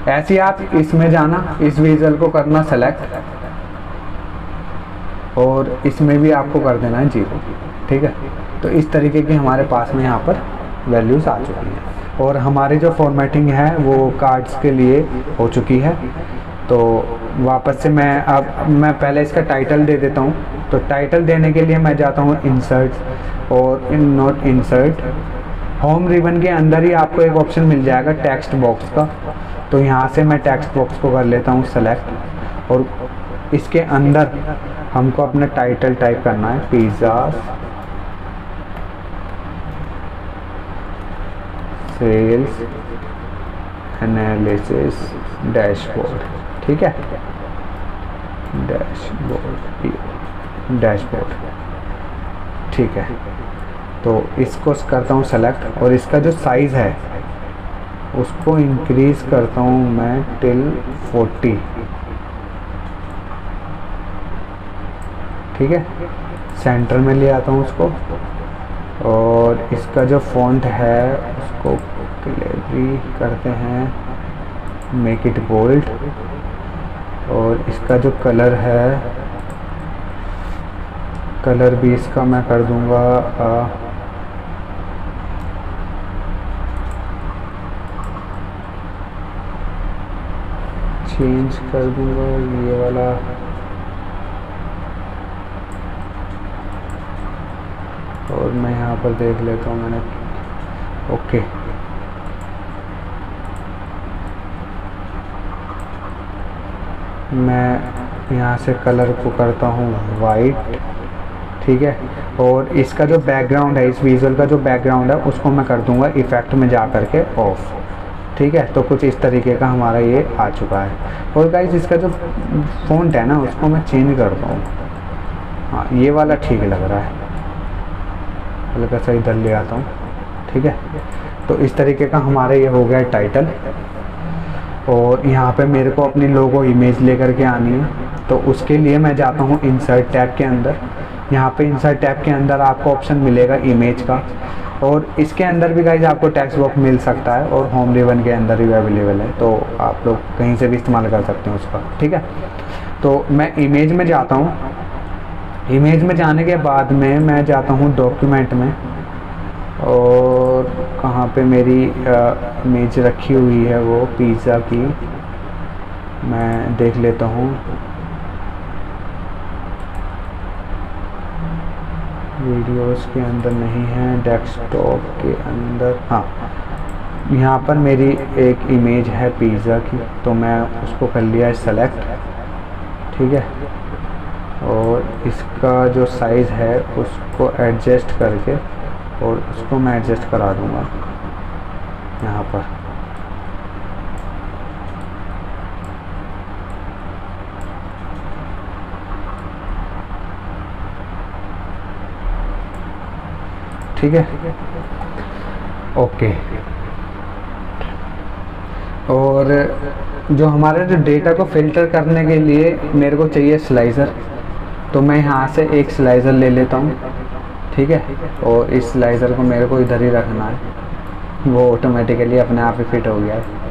ऐसे आप इसमें जाना, इस विजुअल को करना सेलेक्ट और इसमें भी आपको कर देना है 0, ठीक है। तो इस तरीके की हमारे पास में यहाँ पर वैल्यूज़ आ चुकी हैं और हमारी जो फॉर्मेटिंग है वो कार्ड्स के लिए हो चुकी है। तो वापस से मैं पहले इसका टाइटल दे देता हूँ। तो टाइटल देने के लिए मैं जाता हूँ इंसर्ट और नॉट इंसर्ट, होम रिबन के अंदर ही आपको एक ऑप्शन मिल जाएगा टेक्स्ट बॉक्स का। तो यहाँ से मैं टेक्स्ट बॉक्स को कर लेता हूँ सेलेक्ट और इसके अंदर हमको अपना टाइटल टाइप करना है, पिज़्ज़ा सेल्स एनालिसिस डैशबोर्ड, ठीक है, डैशबोर्ड, ठीक है। तो इसको करता हूँ सेलेक्ट और इसका जो साइज़ है उसको इंक्रीज़ करता हूँ मैं टिल 40, ठीक है। सेंटर में ले आता हूँ उसको और इसका जो फॉन्ट है उसको कैलिब्री करते हैं, मेक इट बोल्ड, और इसका जो कलर है, कलर भी इसका मैं कर दूंगा चेंज कर दूंगा ये वाला, और मैं यहाँ पर देख लेता हूँ मैंने, ओके। मैं यहाँ से कलर को करता हूँ वाइट, ठीक है। और इसका जो बैकग्राउंड है, इस विजुअल का जो बैकग्राउंड है उसको मैं कर दूंगा इफ़ेक्ट में जा कर के ऑफ, ठीक है। तो कुछ इस तरीके का हमारा ये आ चुका है। और गाइस इसका जो फ़ॉन्ट है ना उसको मैं चेंज करता हूँ, हाँ ये वाला ठीक लग रहा है, हल्का सा इधर ले आता हूँ, ठीक है। तो इस तरीके का हमारा ये हो गया टाइटल। और यहाँ पे मेरे को अपनी लोगो इमेज लेकर के आनी है, तो उसके लिए मैं जाता हूँ इंसर्ट टैब के अंदर। यहाँ पे इंसर्ट टैब के अंदर आपको ऑप्शन मिलेगा इमेज का, और इसके अंदर भी गाइस आपको टेक्स्ट बॉक्स मिल सकता है और होम रिबन के अंदर भी अवेलेबल है, तो आप लोग कहीं से भी इस्तेमाल कर सकते हैं उसका, ठीक है। तो मैं इमेज में जाता हूँ, इमेज में जाने के बाद में मैं जाता हूँ डॉक्यूमेंट में, और कहाँ पे मेरी इमेज रखी हुई है वो पिज़्ज़ा की, मैं देख लेता हूँ। वीडियोस के अंदर नहीं है, डेस्कटॉप के अंदर, हाँ यहाँ पर मेरी एक इमेज है पिज़्ज़ा की, तो मैं उसको कर लिया है सेलेक्ट, ठीक है। और इसका जो साइज़ है उसको एडजस्ट करके और उसको मैं एडजस्ट करा दूंगा यहाँ पर, ठीक है, ओके। और जो हमारे जो डेटा को फिल्टर करने के लिए मेरे को चाहिए स्लाइसर, तो मैं यहाँ से एक स्लाइसर ले लेता हूँ, ठीक है। और इस स्लाइसर को मेरे को इधर ही रखना है, वो ऑटोमेटिकली अपने आप ही फिट हो गया है।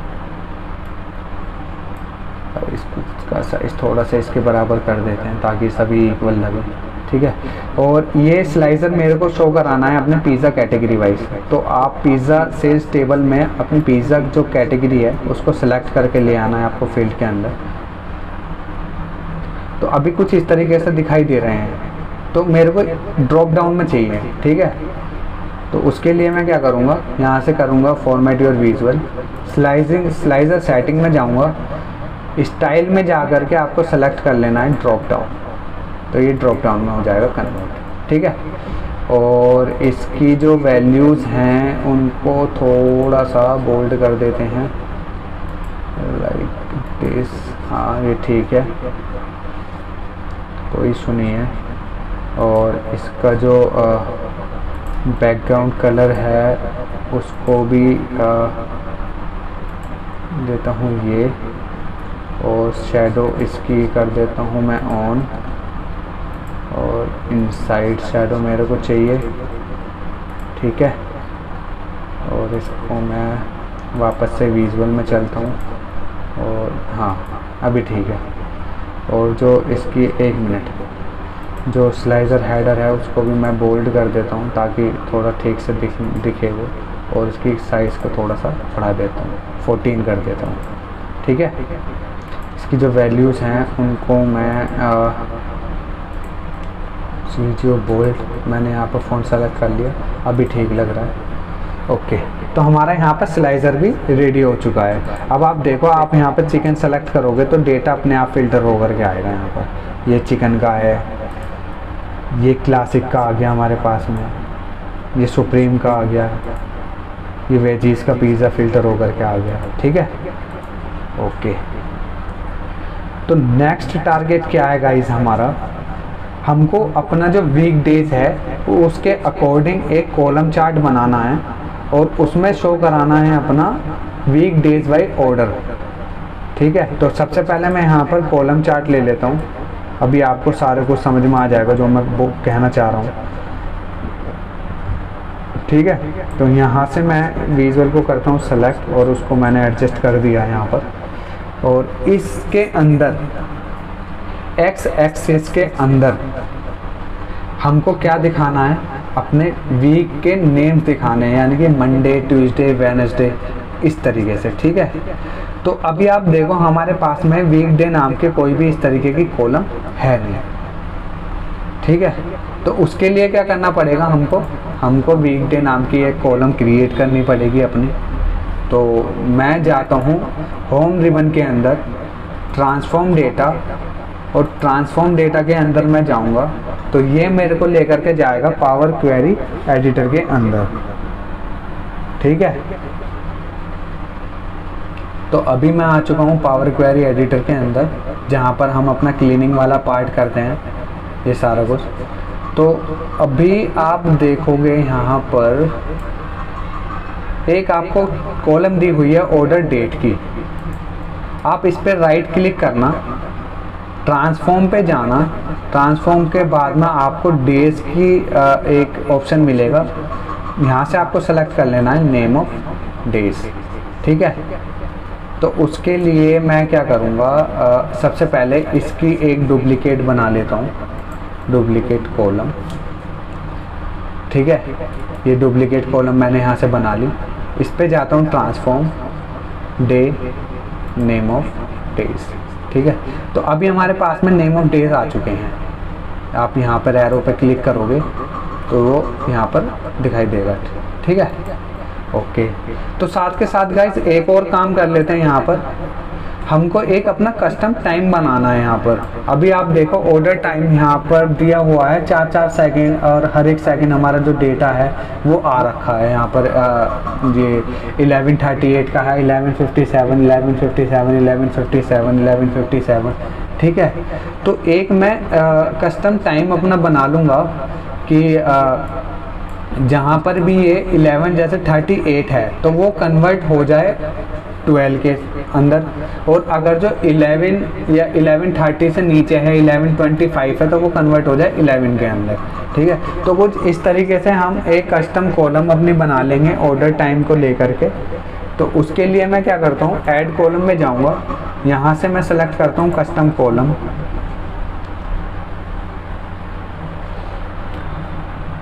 अब इसका साइज थोड़ा सा इसके बराबर कर देते हैं ताकि सभी इक्वल लगे, ठीक है। और ये स्लाइसर मेरे को शो कराना है अपने पिज़्ज़ा कैटेगरी वाइज, तो आप पिज़्ज़ा सेल्स टेबल में अपनी पिज़्ज़ा जो कैटेगरी है उसको सेलेक्ट करके ले आना है आपको फील्ड के अंदर। तो अभी कुछ इस तरीके से दिखाई दे रहे हैं, तो मेरे को ड्रॉप डाउन में चाहिए, ठीक है। तो उसके लिए मैं क्या करूँगा, यहाँ से करूँगा format your visual, slicer setting में जाऊँगा स्टाइल में जा कर के आपको सेलेक्ट कर लेना है ड्रॉप डाउन, तो ये ड्रॉप डाउन में हो जाएगा कन्वर्ट, ठीक है। और इसकी जो वैल्यूज़ हैं उनको थोड़ा सा बोल्ड कर देते हैं, लाइक दिस, हाँ ये ठीक है, कोई इशू नहीं है। और इसका जो बैकग्राउंड कलर है उसको भी देता हूँ ये, और शैडो इसकी कर देता हूँ मैं ऑन, और इनसाइड शैडो मेरे को चाहिए, ठीक है। और इसको मैं वापस से विजुअल में चलता हूँ, और हाँ अभी ठीक है। और जो इसकी 1 मिनट जो स्लाइसर हेडर है उसको भी मैं बोल्ड कर देता हूँ ताकि थोड़ा ठीक से दिखे वो, और इसकी साइज़ को थोड़ा सा बढ़ा देता हूँ, 14 कर देता हूँ, ठीक है। इसकी जो वैल्यूज़ हैं उनको मैं जो बोल्ड मैंने यहाँ पर फ़ॉन्ट सेलेक्ट कर लिया, अभी ठीक लग रहा है, ओके। तो हमारा यहाँ पर स्लाइसर भी रेडी हो चुका है। अब आप देखो, आप यहाँ पर चिकन सेलेक्ट करोगे तो डेटा अपने आप फ़िल्टर होकर के आएगा। यहाँ पर ये चिकन का है, ये क्लासिक का आ गया हमारे पास में, ये सुप्रीम का आ गया, ये वेजीज का पिज़्ज़ा फ़िल्टर होकर के आ गया, ठीक है, ओके। तो नेक्स्ट टारगेट क्या है गाइस हमारा, हमको अपना जो वीक डेज है वो उसके अकॉर्डिंग एक कॉलम चार्ट बनाना है और उसमें शो कराना है अपना वीक डेज बाई ऑर्डर, ठीक है। तो सबसे पहले मैं यहाँ पर कॉलम चार्ट ले लेता हूँ, अभी आपको सारे कुछ समझ में आ जाएगा जो मैं वो कहना चाह रहा हूँ, ठीक है। तो यहाँ से मैं विजुअल को करता हूँ सेलेक्ट, और उसको मैंने एडजस्ट कर दिया यहाँ पर। और इसके अंदर एक्स एक्सिस के अंदर हमको क्या दिखाना है, अपने वीक के नेम्स दिखाने हैं, यानी कि मंडे, ट्यूसडे, वेडनेसडे, इस तरीके से, ठीक है। तो अभी आप देखो हमारे पास में वीकडे नाम के कोई भी इस तरीके की कॉलम है नहीं, ठीक है। तो उसके लिए क्या करना पड़ेगा, हमको वीकडे नाम की एक कॉलम क्रिएट करनी पड़ेगी अपनी। तो मैं जाता हूँ होम रिबन के अंदर ट्रांसफॉर्म डेटा, और ट्रांसफॉर्म डेटा के अंदर मैं जाऊंगा तो ये मेरे को लेकर के जाएगा पावर क्वेरी एडिटर के अंदर, ठीक है। तो अभी मैं आ चुका हूँ पावर क्वेरी एडिटर के अंदर, जहाँ पर हम अपना क्लीनिंग वाला पार्ट करते हैं, ये सारा कुछ। तो अभी आप देखोगे यहाँ पर एक आपको कॉलम दी हुई है ऑर्डर डेट की, आप इस पर राइट क्लिक करना, ट्रांसफॉर्म पे जाना, ट्रांसफॉर्म के बाद में आपको डेज की एक ऑप्शन मिलेगा, यहाँ से आपको सेलेक्ट कर लेना है नेम ऑफ डेज, ठीक है। तो उसके लिए मैं क्या करूँगा, सबसे पहले इसकी एक डुप्लीकेट बना लेता हूँ, डुप्लीकेट कॉलम, ठीक है। ये डुप्लीकेट कॉलम मैंने यहाँ से बना ली, इस पे जाता हूँ transform day name of days, ठीक है। तो अभी हमारे पास में नेम ऑफ डेज आ चुके हैं, आप यहाँ पर एरो पे क्लिक करोगे तो वो यहाँ पर दिखाई देगा, ठीक है, ओके। तो साथ के साथ गाइस एक और काम कर लेते हैं, यहाँ पर हमको एक अपना कस्टम टाइम बनाना है। यहाँ पर अभी आप देखो ऑर्डर टाइम यहाँ पर दिया हुआ है 4-4 सेकेंड, और हर एक सेकेंड हमारा जो डेटा है वो आ रखा है यहाँ पर। ये 11:38 का है, 11:57, 11:57, 11:57, 11:57, ठीक है। तो एक मैं कस्टम टाइम अपना बना लूँगा कि जहाँ पर भी ये 11 जैसे 38 है तो वो कन्वर्ट हो जाए 12 के अंदर, और अगर जो 11 या 11:30 से नीचे है, 11:25 है, तो वो कन्वर्ट हो जाए 11 के अंदर, ठीक है। तो कुछ इस तरीके से हम एक कस्टम कॉलम अपनी बना लेंगे ऑर्डर टाइम को लेकर के। तो उसके लिए मैं क्या करता हूँ, ऐड कॉलम में जाऊँगा, यहाँ से मैं सेलेक्ट करता हूँ कस्टम कॉलम,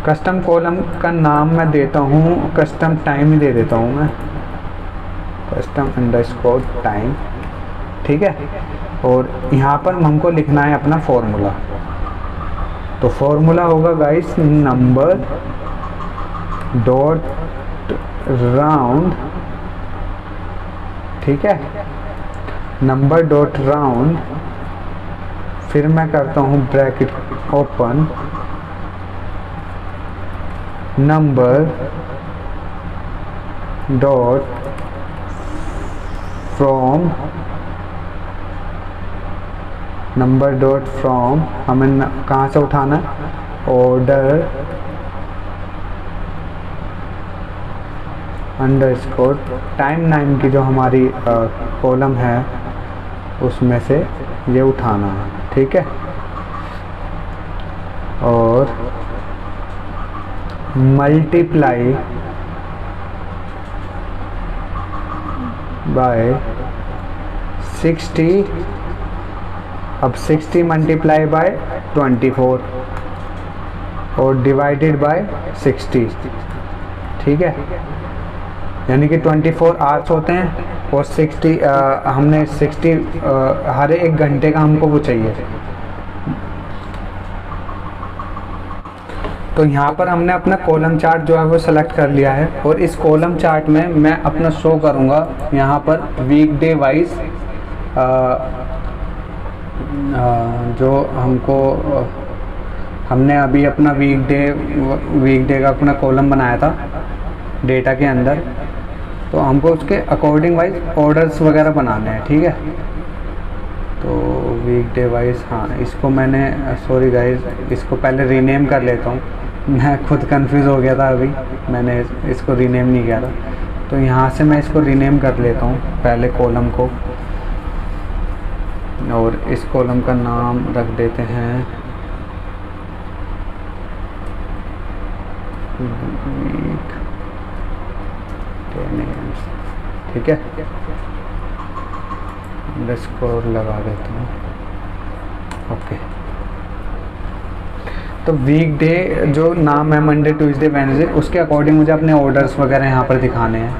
कस्टम कॉलम का नाम मैं देता हूँ कस्टम टाइम ही दे देता हूँ मैं, कस्टम अंडरस्कोर टाइम, ठीक है। और यहाँ पर हमको लिखना है अपना फॉर्मूला, तो फॉर्मूला होगा गाइस नंबर डॉट राउंड, ठीक है। नंबर डॉट राउंड, फिर मैं करता हूँ bracket open, number dot from, number dot from हमें कहाँ से उठाना है, ऑर्डर अंडरस्कोर टाइम नाम की जो हमारी कॉलम है उसमें से ये उठाना है, ठीक है। और मल्टीप्लाई बाय 60, अब 60 मल्टीप्लाई बाय 24 और डिवाइडेड बाय 60, ठीक है। यानी कि 24 आवर्स होते हैं और 60 हमने 60 हर एक घंटे का हमको वो चाहिए। तो यहाँ पर हमने अपना कॉलम चार्ट जो है वो सेलेक्ट कर लिया है और इस कॉलम चार्ट में मैं अपना शो करूँगा यहाँ पर वीकडे वाइज जो हमको हमने अभी अपना वीकडे का अपना कॉलम बनाया था डेटा के अंदर, तो हमको उसके अकॉर्डिंग वाइज ऑर्डर्स वगैरह बनाने हैं, ठीक है। तो वीकडे वाइज, हाँ इसको मैंने, सॉरी गाइस, इसको पहले रीनेम कर लेता हूँ, मैं खुद कंफ्यूज हो गया था अभी, मैंने इसको रीनेम नहीं किया था। तो यहाँ से मैं इसको रीनेम कर लेता हूँ पहले कॉलम को, और इस कॉलम का नाम रख देते हैं ठीक है, अंडरस्कोर लगा देता हूँ, ओके। तो वीकडे जो नाम है मंडे ट्यूसडे वेडनेसडे, उसके अकॉर्डिंग मुझे अपने ऑर्डर्स वगैरह यहाँ पर दिखाने हैं,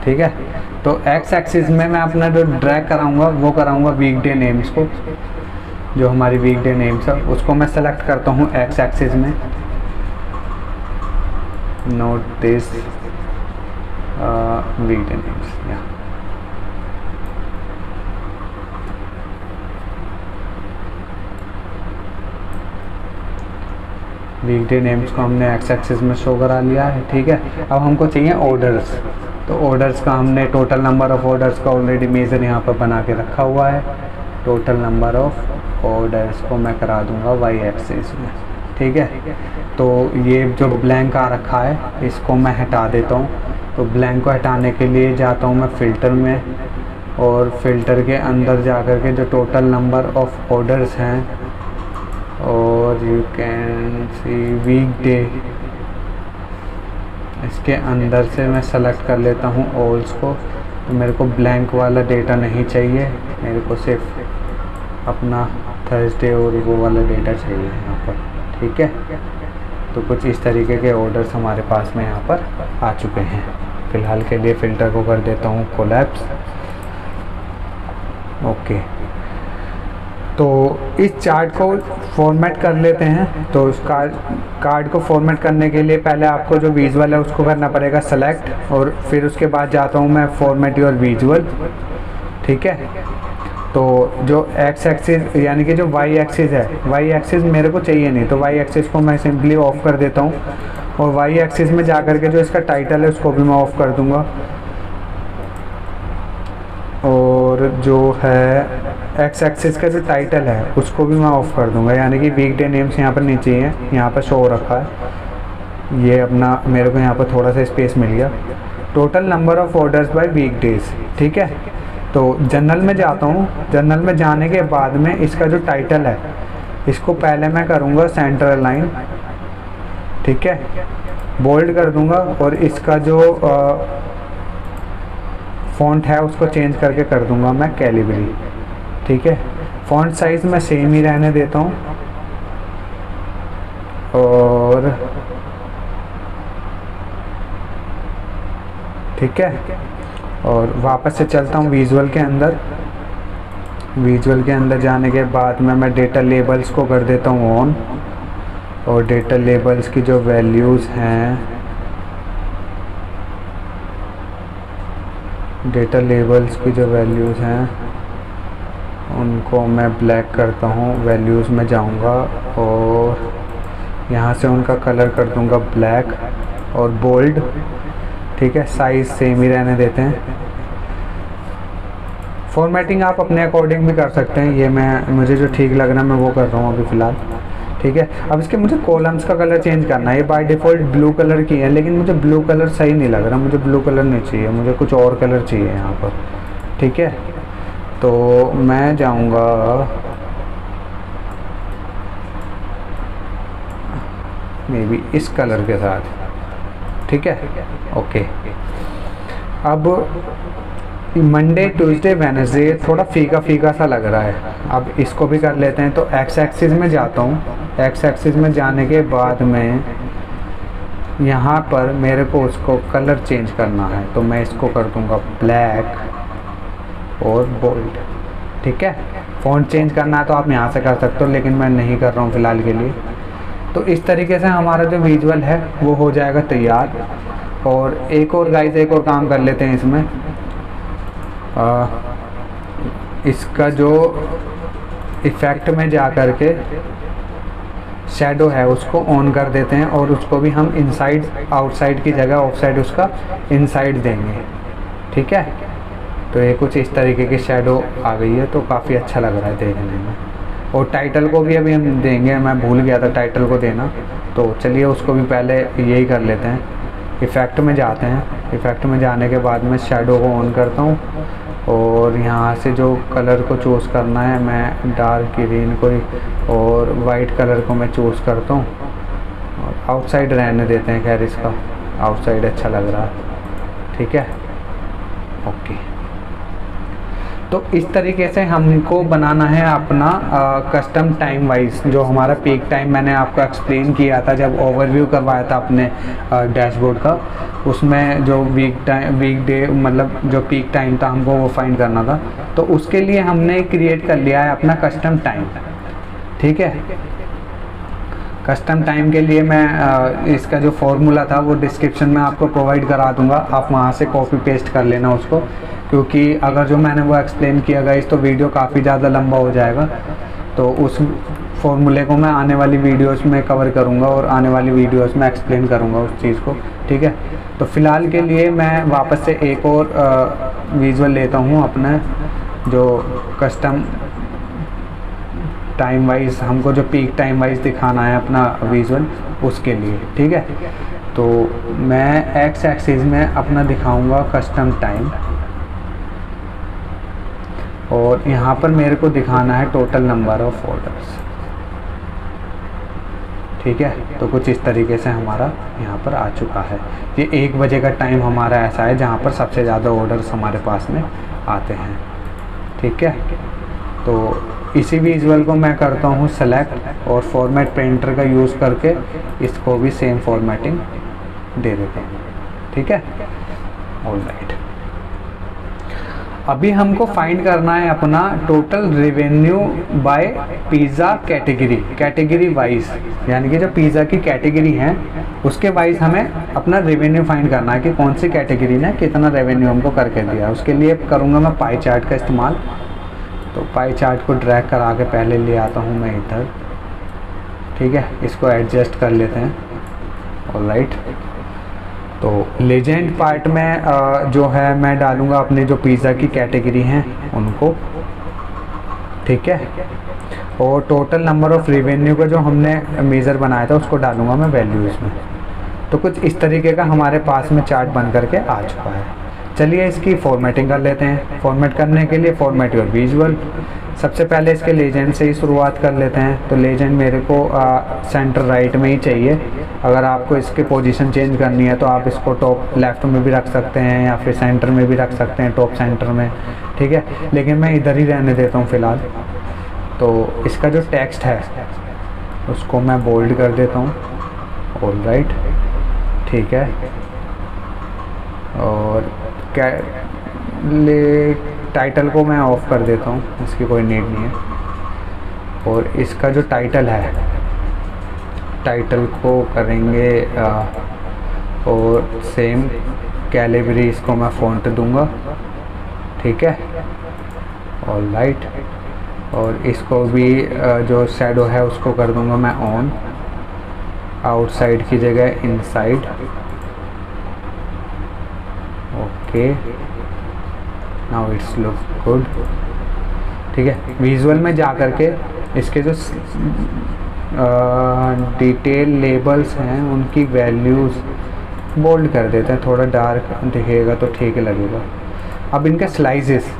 ठीक है। तो एक्स एक्सिस में मैं अपना जो ड्रैग कराऊंगा वो कराऊंगा वीकडे नेम्स को, जो हमारी वीकडे नेम्स है उसको मैं सेलेक्ट करता हूँ एक्स एक्सिस में, नोट दिस वीकडे नेम्स, या वीकडे नेम्स को हमने एक्स एक्सिस में शो करा लिया है, ठीक है। अब हमको चाहिए ऑर्डर्स, तो ऑर्डर्स का हमने टोटल नंबर ऑफ ऑर्डर्स का ऑलरेडी मेजर यहाँ पर बना के रखा हुआ है। टोटल नंबर ऑफ ऑर्डर्स को मैं करा दूंगा वाई एक्सिस में, ठीक है। तो ये जो ब्लैंक आ रखा है इसको मैं हटा देता हूँ। तो ब्लैंक को हटाने के लिए जाता हूँ मैं फ़िल्टर में, और फिल्टर के अंदर जा कर के जो टोटल नंबर ऑफ ऑर्डर्स हैं, और यू कैन सी वीकडे, इसके अंदर से मैं सेलेक्ट कर लेता हूँ ऑल्स को। तो मेरे को ब्लैंक वाला डेटा नहीं चाहिए, मेरे को सिर्फ अपना थर्सडे और वो वाला डेटा चाहिए यहाँ पर, ठीक है। तो कुछ इस तरीके के ऑर्डर्स हमारे पास में यहाँ पर आ चुके हैं। फ़िलहाल के लिए फ़िल्टर को कर देता हूँ कोलैप्स, ओके। तो इस चार्ट को फॉर्मेट कर लेते हैं। तो उस कार्ड को फॉर्मेट करने के लिए पहले आपको जो विजुअल है उसको करना पड़ेगा सेलेक्ट, और फिर उसके बाद जाता हूँ मैं फॉर्मेट योर विजुअल, ठीक है। तो जो एक्स एक्सिस यानी कि जो वाई एक्सिस है, वाई एक्सिस मेरे को चाहिए नहीं, तो वाई एक्सिस को मैं सिंपली ऑफ कर देता हूँ, और वाई एक्सिस में जा कर के जो इसका टाइटल है उसको भी मैं ऑफ कर दूँगा, और जो है एक्स एक्सिस का जो टाइटल है उसको भी मैं ऑफ़ कर दूंगा। यानी कि वीकडे नेम्स यहाँ पर नीचे है, यहाँ पर शो हो रखा है, ये अपना मेरे को यहाँ पर थोड़ा सा स्पेस मिल गया। Total number of orders by weekdays, ठीक है। तो जनरल में जाता हूँ, जनरल में जाने के बाद में इसका जो टाइटल है इसको पहले मैं करूँगा सेंटर लाइन, ठीक है, बोल्ड कर दूँगा, और इसका जो फ़ॉन्ट है उसको चेंज करके कर दूँगा मैं कैलिबरी, ठीक है। फ़ॉन्ट साइज़ मैं सेम ही रहने देता हूँ, और ठीक है। और वापस से चलता हूँ विजुअल के अंदर। विजुअल के अंदर जाने के बाद में मैं डेटा लेबल्स को कर देता हूँ ऑन, और डेटा लेबल्स की जो वैल्यूज़ हैं डेटा लेबल्स की जो वैल्यूज़ हैं उनको मैं ब्लैक करता हूँ। वैल्यूज़ में जाऊँगा और यहाँ से उनका कलर कर दूँगा ब्लैक और बोल्ड। ठीक है, साइज़ सेम ही रहने देते हैं। फॉर्मेटिंग आप अपने अकॉर्डिंग भी कर सकते हैं, ये मुझे जो ठीक लग रहा है मैं वो कर रहा हूँ अभी फ़िलहाल। ठीक है, अब इसके मुझे कॉलम्स का कलर चेंज करना है। ये बाय डिफ़ॉल्ट ब्लू कलर की है, लेकिन मुझे ब्लू कलर सही नहीं लग रहा, मुझे ब्लू कलर नहीं चाहिए, मुझे कुछ और कलर चाहिए यहाँ पर। ठीक है, तो मैं जाऊँगा मे बी इस कलर के साथ। ठीक है, ओके। अब मंडे ट्यूसडे वेडनेसडे थोड़ा फीका फीका सा लग रहा है, अब इसको भी कर लेते हैं। तो एक्स एक्सिस में जाता हूँ। एक्स एक्सिस में जाने के बाद में यहाँ पर मेरे को उसको कलर चेंज करना है, तो मैं इसको कर दूँगा ब्लैक और बोल्ड। ठीक है, फ़ॉन्ट चेंज करना है तो आप यहाँ से कर सकते हो, लेकिन मैं नहीं कर रहा हूँ फ़िलहाल के लिए। तो इस तरीके से हमारा जो विजुअल है वो हो जाएगा तैयार। और एक और गाइस, एक और काम कर लेते हैं इसमें। इसका जो इफ़ेक्ट में जा कर के शैडो है उसको ऑन कर देते हैं, और उसको भी हम इनसाइड आउटसाइड की जगह ऑफ साइड उसका इनसाइड देंगे। ठीक है, तो ये कुछ इस तरीके की शैडो आ गई है, तो काफ़ी अच्छा लग रहा है देखने में। और टाइटल को भी अभी हम देंगे, मैं भूल गया था टाइटल को देना, तो चलिए उसको भी पहले यही कर लेते हैं। इफ़ेक्ट में जाते हैं, इफ़ेक्ट में जाने के बाद मैं शैडो को ऑन करता हूँ, और यहाँ से जो कलर को चूज़ करना है मैं डार्क ग्रीन को ही और वाइट कलर को मैं चूज़ करता हूँ। और आउटसाइड रहने देते हैं, खैर इसका आउटसाइड अच्छा लग रहा है। ठीक है, ओके। तो इस तरीके से हमको बनाना है अपना कस्टम टाइम वाइज। जो हमारा पीक टाइम मैंने आपको एक्सप्लेन किया था जब ओवरव्यू करवाया था अपने डैशबोर्ड का, उसमें जो वीक डे मतलब जो पीक टाइम था हमको वो फाइंड करना था। तो उसके लिए हमने क्रिएट कर लिया है अपना कस्टम टाइम। ठीक है, कस्टम टाइम के लिए मैं इसका जो फॉर्मूला था वो डिस्क्रिप्शन में आपको प्रोवाइड करा दूंगा, आप वहाँ से कॉपी पेस्ट कर लेना उसको, क्योंकि अगर जो मैंने वो एक्सप्लेन किया गाइस तो वीडियो काफ़ी ज़्यादा लंबा हो जाएगा। तो उस फॉर्मूले को मैं आने वाली वीडियोस में कवर करूँगा और आने वाली वीडियोस में एक्सप्लेन करूँगा उस चीज़ को। ठीक है, तो फ़िलहाल के लिए मैं वापस से एक और विजुअल लेता हूँ अपना, जो कस्टम टाइम वाइज हमको जो पीक टाइम वाइज दिखाना है अपना विजुअल, उसके लिए। ठीक है, तो मैं एक्स एक्सिस में अपना दिखाऊंगा कस्टम टाइम, और यहाँ पर मेरे को दिखाना है टोटल नंबर ऑफ ऑर्डर्स। ठीक है, तो कुछ इस तरीके से हमारा यहाँ पर आ चुका है। ये 1 बजे का टाइम हमारा ऐसा है जहाँ पर सबसे ज़्यादा ऑर्डर्स हमारे पास में आते हैं। ठीक है, तो इसी विजुअल को मैं करता हूँ सेलेक्ट, और फॉर्मेट पेंटर का यूज़ करके इसको भी सेम फॉर्मेटिंग दे देते हैं। ठीक है, ऑलराइट। अभी हमको फाइंड करना है अपना total revenue by pizza category wise, यानी कि जो पिज़्ज़ा की कैटेगरी है उसके वाइज हमें अपना रेवेन्यू फाइंड करना है कि कौन सी कैटेगरी ने कितना रेवेन्यू हमको करके दिया। उसके लिए करूँगा मैं पाई चार्ट का इस्तेमाल। तो पाई चार्ट को ड्रैग करा के पहले ले आता हूँ मैं इधर। ठीक है, इसको एडजस्ट कर लेते हैं। ऑलराइट, तो लेजेंड पार्ट में जो है मैं डालूँगा अपने जो पिज़्ज़ा की कैटेगरी हैं उनको। ठीक है, और टोटल नंबर ऑफ़ रेवेन्यू का जो हमने मेज़र बनाया था उसको डालूँगा मैं वैल्यूज़ में। तो कुछ इस तरीके का हमारे पास में चार्ट बन करके आ चुका है। चलिए इसकी फॉर्मेटिंग कर लेते हैं। फॉर्मेट करने के लिए फॉर्मेट योर विजुअल, सबसे पहले इसके लेजेंड से ही शुरुआत कर लेते हैं। तो लेजेंड मेरे को सेंटर राइट में ही चाहिए। अगर आपको इसकी पोजीशन चेंज करनी है तो आप इसको टॉप लेफ्ट में भी रख सकते हैं या फिर सेंटर में भी रख सकते हैं, टॉप सेंटर में। ठीक है, लेकिन मैं इधर ही रहने देता हूँ फ़िलहाल। तो इसका जो टेक्स्ट है उसको मैं बोल्ड कर देता हूँ। ऑलराइट, ठीक है, और टाइटल को मैं ऑफ कर देता हूँ, इसकी कोई नीड नहीं है। और इसका जो टाइटल है, टाइटल को करेंगे और सेम कैलिबरी इसको मैं फ़ॉन्ट दूंगा ठीक है, ऑलराइट। और इसको भी जो शैडो है उसको कर दूंगा मैं ऑन, आउटसाइड की जगह inside. Okay, now it's look good. ठीक है, विजुअल में जा करके इसके जो डिटेल लेबल्स हैं उनकी वैल्यूज़ बोल्ड कर देते हैं, थोड़ा डार्क दिखेगा तो ठीक लगेगा। अब इनके स्लाइसेस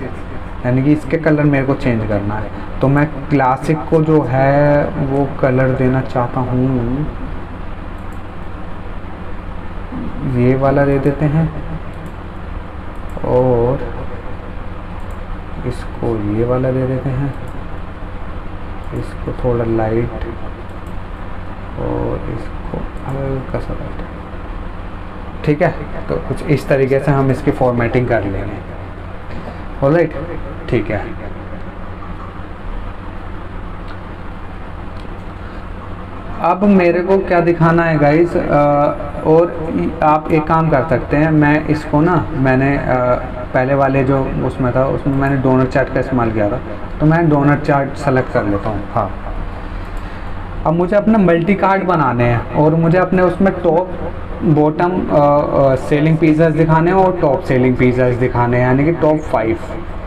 यानी कि इसके कलर मेरे को चेंज करना है, तो मैं क्लासिक को जो है वो कलर देना चाहता हूँ, ये वाला दे देते हैं, और इसको ये वाला दे देते हैं, इसको थोड़ा लाइट और इसको हल्का सा लाइट। ठीक है, तो कुछ इस तरीके से हम इसकी फॉर्मेटिंग कर लेंगे। ऑलराइट, ठीक है। अब मेरे को क्या दिखाना है गाइस, और आप एक काम कर सकते हैं, मैं इसको ना मैंने पहले वाले जो उसमें था उसमें मैंने डोनट चार्ट का इस्तेमाल किया था, तो मैं डोनट चार्ट सेलेक्ट कर लेता हूँ। हाँ, अब मुझे अपना मल्टी कार्ड बनाने हैं और मुझे अपने उसमें टॉप बॉटम सेलिंग पिज़्ज़ास दिखाने हैं और टॉप सेलिंग पिज़्ज़ास दिखाने हैं, यानी कि टॉप 5।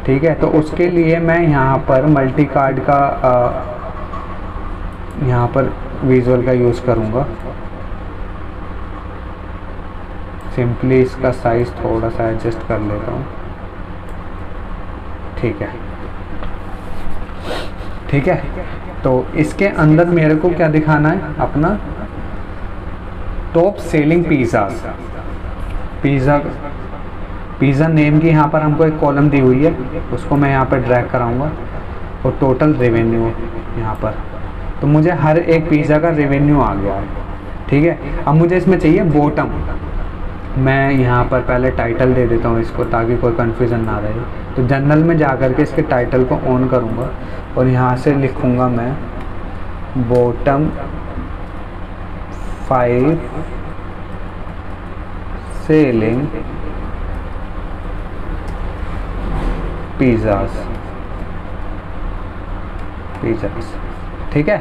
ठीक है, तो उसके लिए मैं यहाँ पर मल्टी कार्ड का यहाँ पर विजुअल का यूज़ करूँगा। सिंपली इसका साइज़ थोड़ा सा एडजस्ट कर लेता हूँ। ठीक है, ठीक है। तो इसके अंदर मेरे को क्या दिखाना है, अपना टॉप सेलिंग पिज़्ज़ा नेम की यहाँ पर हमको एक कॉलम दी हुई है, उसको मैं यहाँ पर ड्रैग कराऊंगा, और टोटल रेवेन्यू यहाँ पर, तो मुझे हर एक पिज़्ज़ा का रेवेन्यू आ गया है। ठीक है, अब मुझे इसमें चाहिए बॉटम। मैं यहाँ पर पहले टाइटल दे देता हूँ इसको, ताकि कोई कन्फ्यूज़न ना रहे। तो जनरल में जा कर के इसके टाइटल को ऑन करूँगा और यहाँ से लिखूँगा मैं बॉटम 5 सेलिंग पिज़्ज़ास। ठीक है,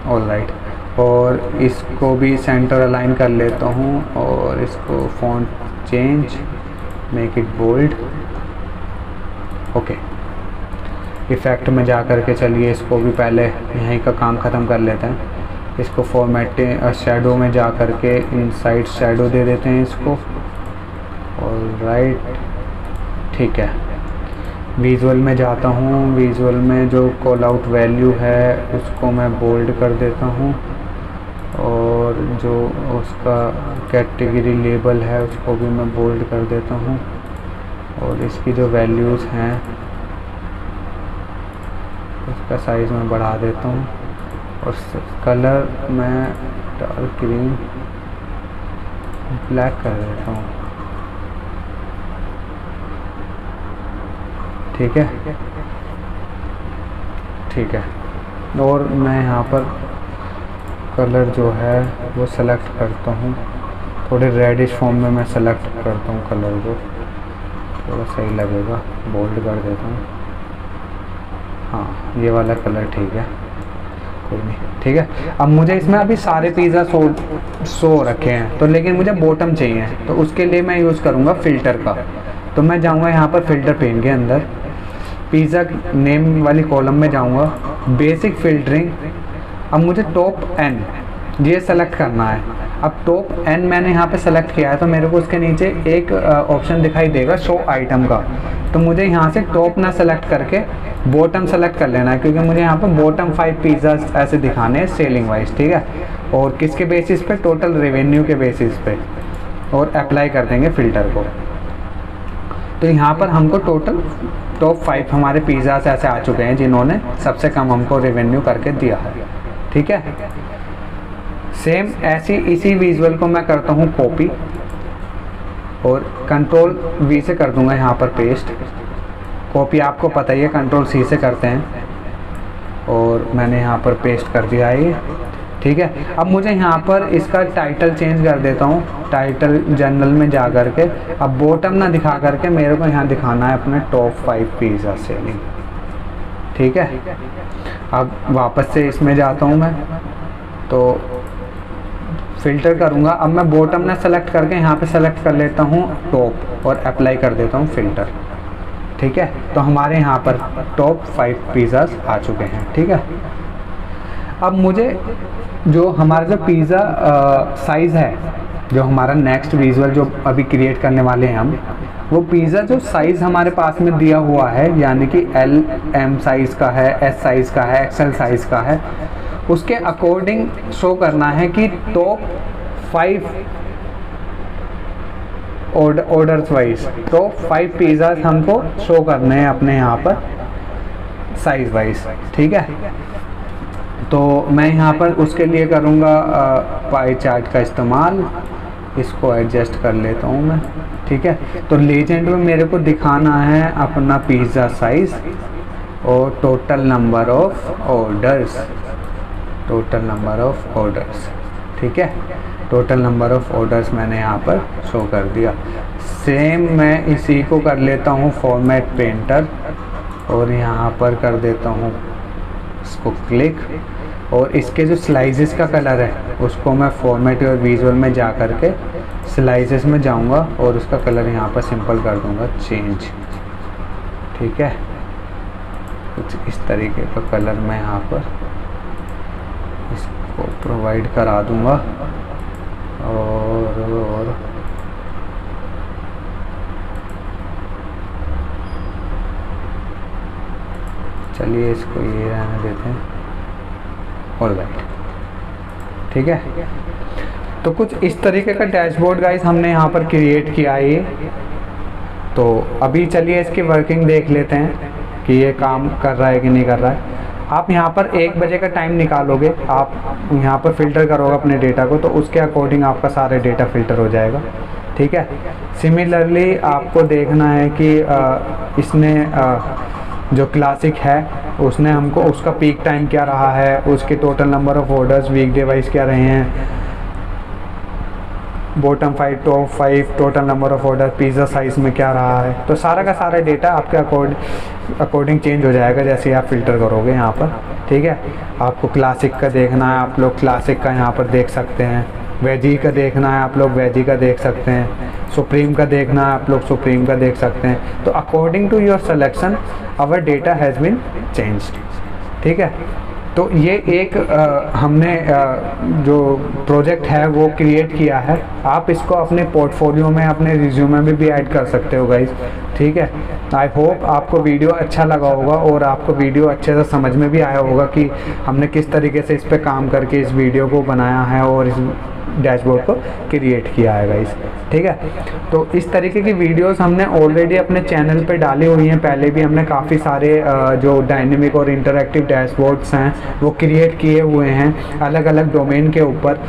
ऑलराइट। और इसको भी सेंटर अलाइन कर लेता हूँ, और इसको font change, make it bold. Okay, effect में जा कर के चलिए इसको भी पहले यहीं का काम ख़त्म कर लेते हैं। इसको फॉर्मेटिंग शैडो में जा कर के इनसाइड शैडो दे देते हैं इसको। ऑलराइट, ठीक है। विजुअल में जाता हूँ, विजुअल में जो कॉल आउट वैल्यू है उसको मैं बोल्ड कर देता हूँ, और जो उसका कैटेगरी लेबल है उसको भी मैं बोल्ड कर देता हूँ, और इसकी जो वैल्यूज़ हैं उसका साइज़ मैं बढ़ा देता हूँ, और कलर मैं डार्क ग्रीन ब्लैक कर देता हूँ। ठीक है, ठीक है। और मैं यहाँ पर कलर जो है वो सेलेक्ट करता हूँ, थोड़े रेडिश फॉर्म में मैं सेलेक्ट करता हूँ कलर को, थोड़ा सही लगेगा, बोल्ड कर देता हूँ। हाँ, ये वाला कलर ठीक है, कोई नहीं। ठीक है, अब मुझे इसमें अभी सारे पिज़्ज़ा सो रखे हैं, तो लेकिन मुझे बॉटम चाहिए, तो उसके लिए मैं यूज़ करूँगा फ़िल्टर का। तो मैं जाऊँगा यहाँ पर फ़िल्टर पेन के अंदर, पिज़्ज़ा नेम वाली कॉलम में जाऊँगा, बेसिक फ़िल्टरिंग। अब मुझे टॉप N ये सेलेक्ट करना है। अब टॉप N मैंने यहाँ पे सेलेक्ट किया है, तो मेरे को उसके नीचे एक ऑप्शन दिखाई देगा शो आइटम का, तो मुझे यहाँ से टॉप ना सेलेक्ट करके बॉटम सेलेक्ट कर लेना है, क्योंकि मुझे यहाँ पर बॉटम 5 पिज़्ज़ा ऐसे दिखाने हैं सेलिंग वाइज। ठीक है, और किसके बेसिस पे, टोटल रेवेन्यू के बेसिस पे, और अप्लाई कर देंगे फ़िल्टर को। तो यहाँ पर हमको टोटल टॉप 5 हमारे पिज़्ज़ास ऐसे आ चुके हैं जिन्होंने सबसे कम हमको रेवेन्यू करके दिया है। ठीक है, सेम ऐसी इसी विजुअल को मैं करता हूँ कॉपी, और कंट्रोल V से कर दूंगा यहाँ पर पेस्ट। कॉपी आपको पता ही है, कंट्रोल C से करते हैं, और मैंने यहाँ पर पेस्ट कर दिया है। ठीक है। अब मुझे यहाँ पर इसका टाइटल चेंज कर देता हूँ, टाइटल जनरल में जा कर के अब बॉटम ना दिखा करके मेरे को यहाँ दिखाना है अपने टॉप 5 पिज़्ज़ा सेलिंग, ठीक है। अब वापस से इसमें जाता हूँ मैं, तो फ़िल्टर करूँगा। अब मैं बॉटम ना सेलेक्ट करके यहाँ पे सेलेक्ट कर लेता हूँ टॉप और अप्लाई कर देता हूँ फ़िल्टर, ठीक है। तो हमारे यहाँ पर टॉप 5 पिज़्ज़ास आ चुके हैं, ठीक है। अब मुझे जो हमारा जो पिज़्ज़ा साइज़ है, जो हमारा नेक्स्ट विजुअल जो अभी क्रिएट करने वाले हैं हम, वो पिज़्ज़ा जो साइज़ हमारे पास में दिया हुआ है, यानी कि LM साइज़ का है, S साइज़ का है, XL साइज़ का है, उसके अकॉर्डिंग शो करना है कि top 5 orders wise top 5 pizza हमको शो करने हैं अपने यहाँ पर साइज़ वाइज, ठीक है। तो मैं यहाँ पर उसके लिए करूँगा पाई चार्ट का इस्तेमाल, इसको एडजस्ट कर लेता हूँ मैं, ठीक है। तो लीजेंड में मेरे को दिखाना है अपना पिज़्ज़ा साइज़ और total number of orders, total number of orders, ठीक है। टोटल नंबर ऑफ ऑर्डर्स मैंने यहाँ पर शो कर दिया। सेम मैं इसी को कर लेता हूँ फॉर्मेट पेंटर और यहाँ पर कर देता हूँ इसको क्लिक, और इसके जो स्लाइसेस का कलर है उसको मैं फॉर्मेट और विजुअल में जा कर के स्लाइसेस में जाऊंगा और उसका कलर यहाँ पर सिंपल कर दूंगा चेंज, ठीक है। कुछ इस तरीके का कलर मैं यहाँ पर इसको प्रोवाइड करा दूंगा और चलिए इसको ये रहने देते हैं, ऑलराइट, ठीक है। तो कुछ इस तरीके का डैशबोर्ड गाइस हमने यहाँ पर क्रिएट किया है ये। तो अभी चलिए इसकी वर्किंग देख लेते हैं कि ये काम कर रहा है कि नहीं कर रहा है। आप यहाँ पर 1 बजे का टाइम निकालोगे, आप यहाँ पर फ़िल्टर करोगे अपने डेटा को, तो उसके अकॉर्डिंग आपका सारा डेटा फ़िल्टर हो जाएगा, ठीक है। सिमिलरली आपको देखना है कि इसने जो क्लासिक है उसने हमको उसका पीक टाइम क्या रहा है, उसके total number of orders weekday wise क्या रहे हैं, bottom 5 top 5 total number of order pizza size में क्या रहा है। तो सारा का सारा डेटा आपके अकॉर्डिंग चेंज हो जाएगा जैसे आप फ़िल्टर करोगे यहाँ पर, ठीक है। आपको क्लासिक का देखना है, आप लोग क्लासिक का यहाँ पर देख सकते हैं। वेजी का देखना है, आप लोग वेजी का देख सकते हैं। सुप्रीम का देखना है, आप लोग सुप्रीम का देख सकते हैं। तो according to your selection our data has been changed, ठीक है। तो ये एक हमने जो प्रोजेक्ट है वो क्रिएट किया है। आप इसको अपने पोर्टफोलियो में, अपने रिज्यूमे में भी ऐड कर सकते हो गाइस, ठीक है। आई होप आपको वीडियो अच्छा लगा होगा और आपको वीडियो अच्छे से समझ में भी आया होगा कि हमने किस तरीके से इस पे काम करके इस वीडियो को बनाया है और इस डैशबोर्ड को क्रिएट किया है गाइस, ठीक है। तो इस तरीके की वीडियोस हमने ऑलरेडी अपने चैनल पे डाली हुई हैं। पहले भी हमने काफ़ी सारे जो डायनेमिक और इंटरैक्टिव डैशबोर्ड्स हैं वो क्रिएट किए हुए हैं अलग अलग डोमेन के ऊपर।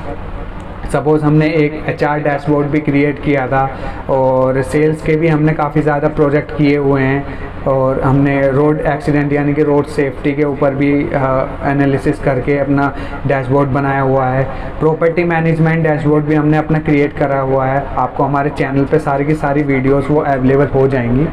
सपोज़ हमने एक HR डैशबोर्ड भी क्रिएट किया था और सेल्स के भी हमने काफ़ी ज़्यादा प्रोजेक्ट किए हुए हैं, और हमने रोड एक्सीडेंट यानी कि रोड सेफ्टी के ऊपर भी एनालिसिस करके अपना डैशबोर्ड बनाया हुआ है। प्रॉपर्टी मैनेजमेंट डैशबोर्ड भी हमने अपना क्रिएट करा हुआ है। आपको हमारे चैनल पे सारी की सारी वीडियोस वो अवेलेबल हो जाएंगी,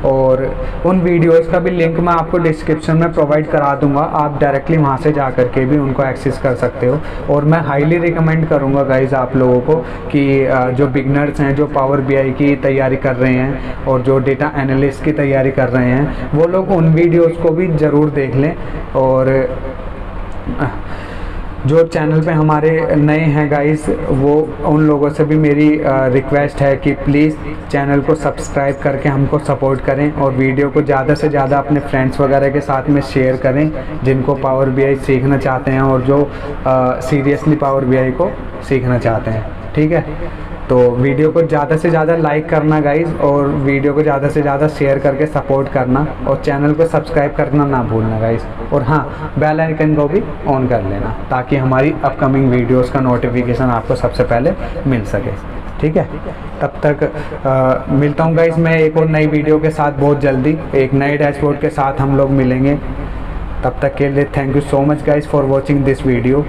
और उन वीडियोस का भी लिंक मैं आपको डिस्क्रिप्शन में प्रोवाइड करा दूंगा। आप डायरेक्टली वहाँ से जा कर के भी उनको एक्सेस कर सकते हो। और मैं हाईली रिकमेंड करूँगा गाइज आप लोगों को कि जो बिगनर्स हैं, जो पावर BI की तैयारी कर रहे हैं और जो डेटा एनालिस्ट की तैयारी कर रहे हैं, वो लोग उन वीडियोस को भी ज़रूर देख लें। और जो चैनल पे हमारे नए हैं गाइस, वो उन लोगों से भी मेरी रिक्वेस्ट है कि प्लीज़ चैनल को सब्सक्राइब करके हमको सपोर्ट करें और वीडियो को ज़्यादा से ज़्यादा अपने फ्रेंड्स वगैरह के साथ में शेयर करें जिनको पावर BI सीखना चाहते हैं और जो सीरियसली पावर BI को सीखना चाहते हैं, ठीक है। तो वीडियो को ज़्यादा से ज़्यादा लाइक करना गाइज़, और वीडियो को ज़्यादा से ज़्यादा शेयर करके सपोर्ट करना, और चैनल को सब्सक्राइब करना ना भूलना गाइज़। और हाँ, बेल आइकन को भी ऑन कर लेना ताकि हमारी अपकमिंग वीडियोस का नोटिफिकेशन आपको सबसे पहले मिल सके, ठीक है। तब तक मिलता हूँ गाइज़ मैं एक और नई वीडियो के साथ बहुत जल्दी, एक नए डैशबोर्ड के साथ हम लोग मिलेंगे। तब तक के लिए thank you so much guys for watching this video.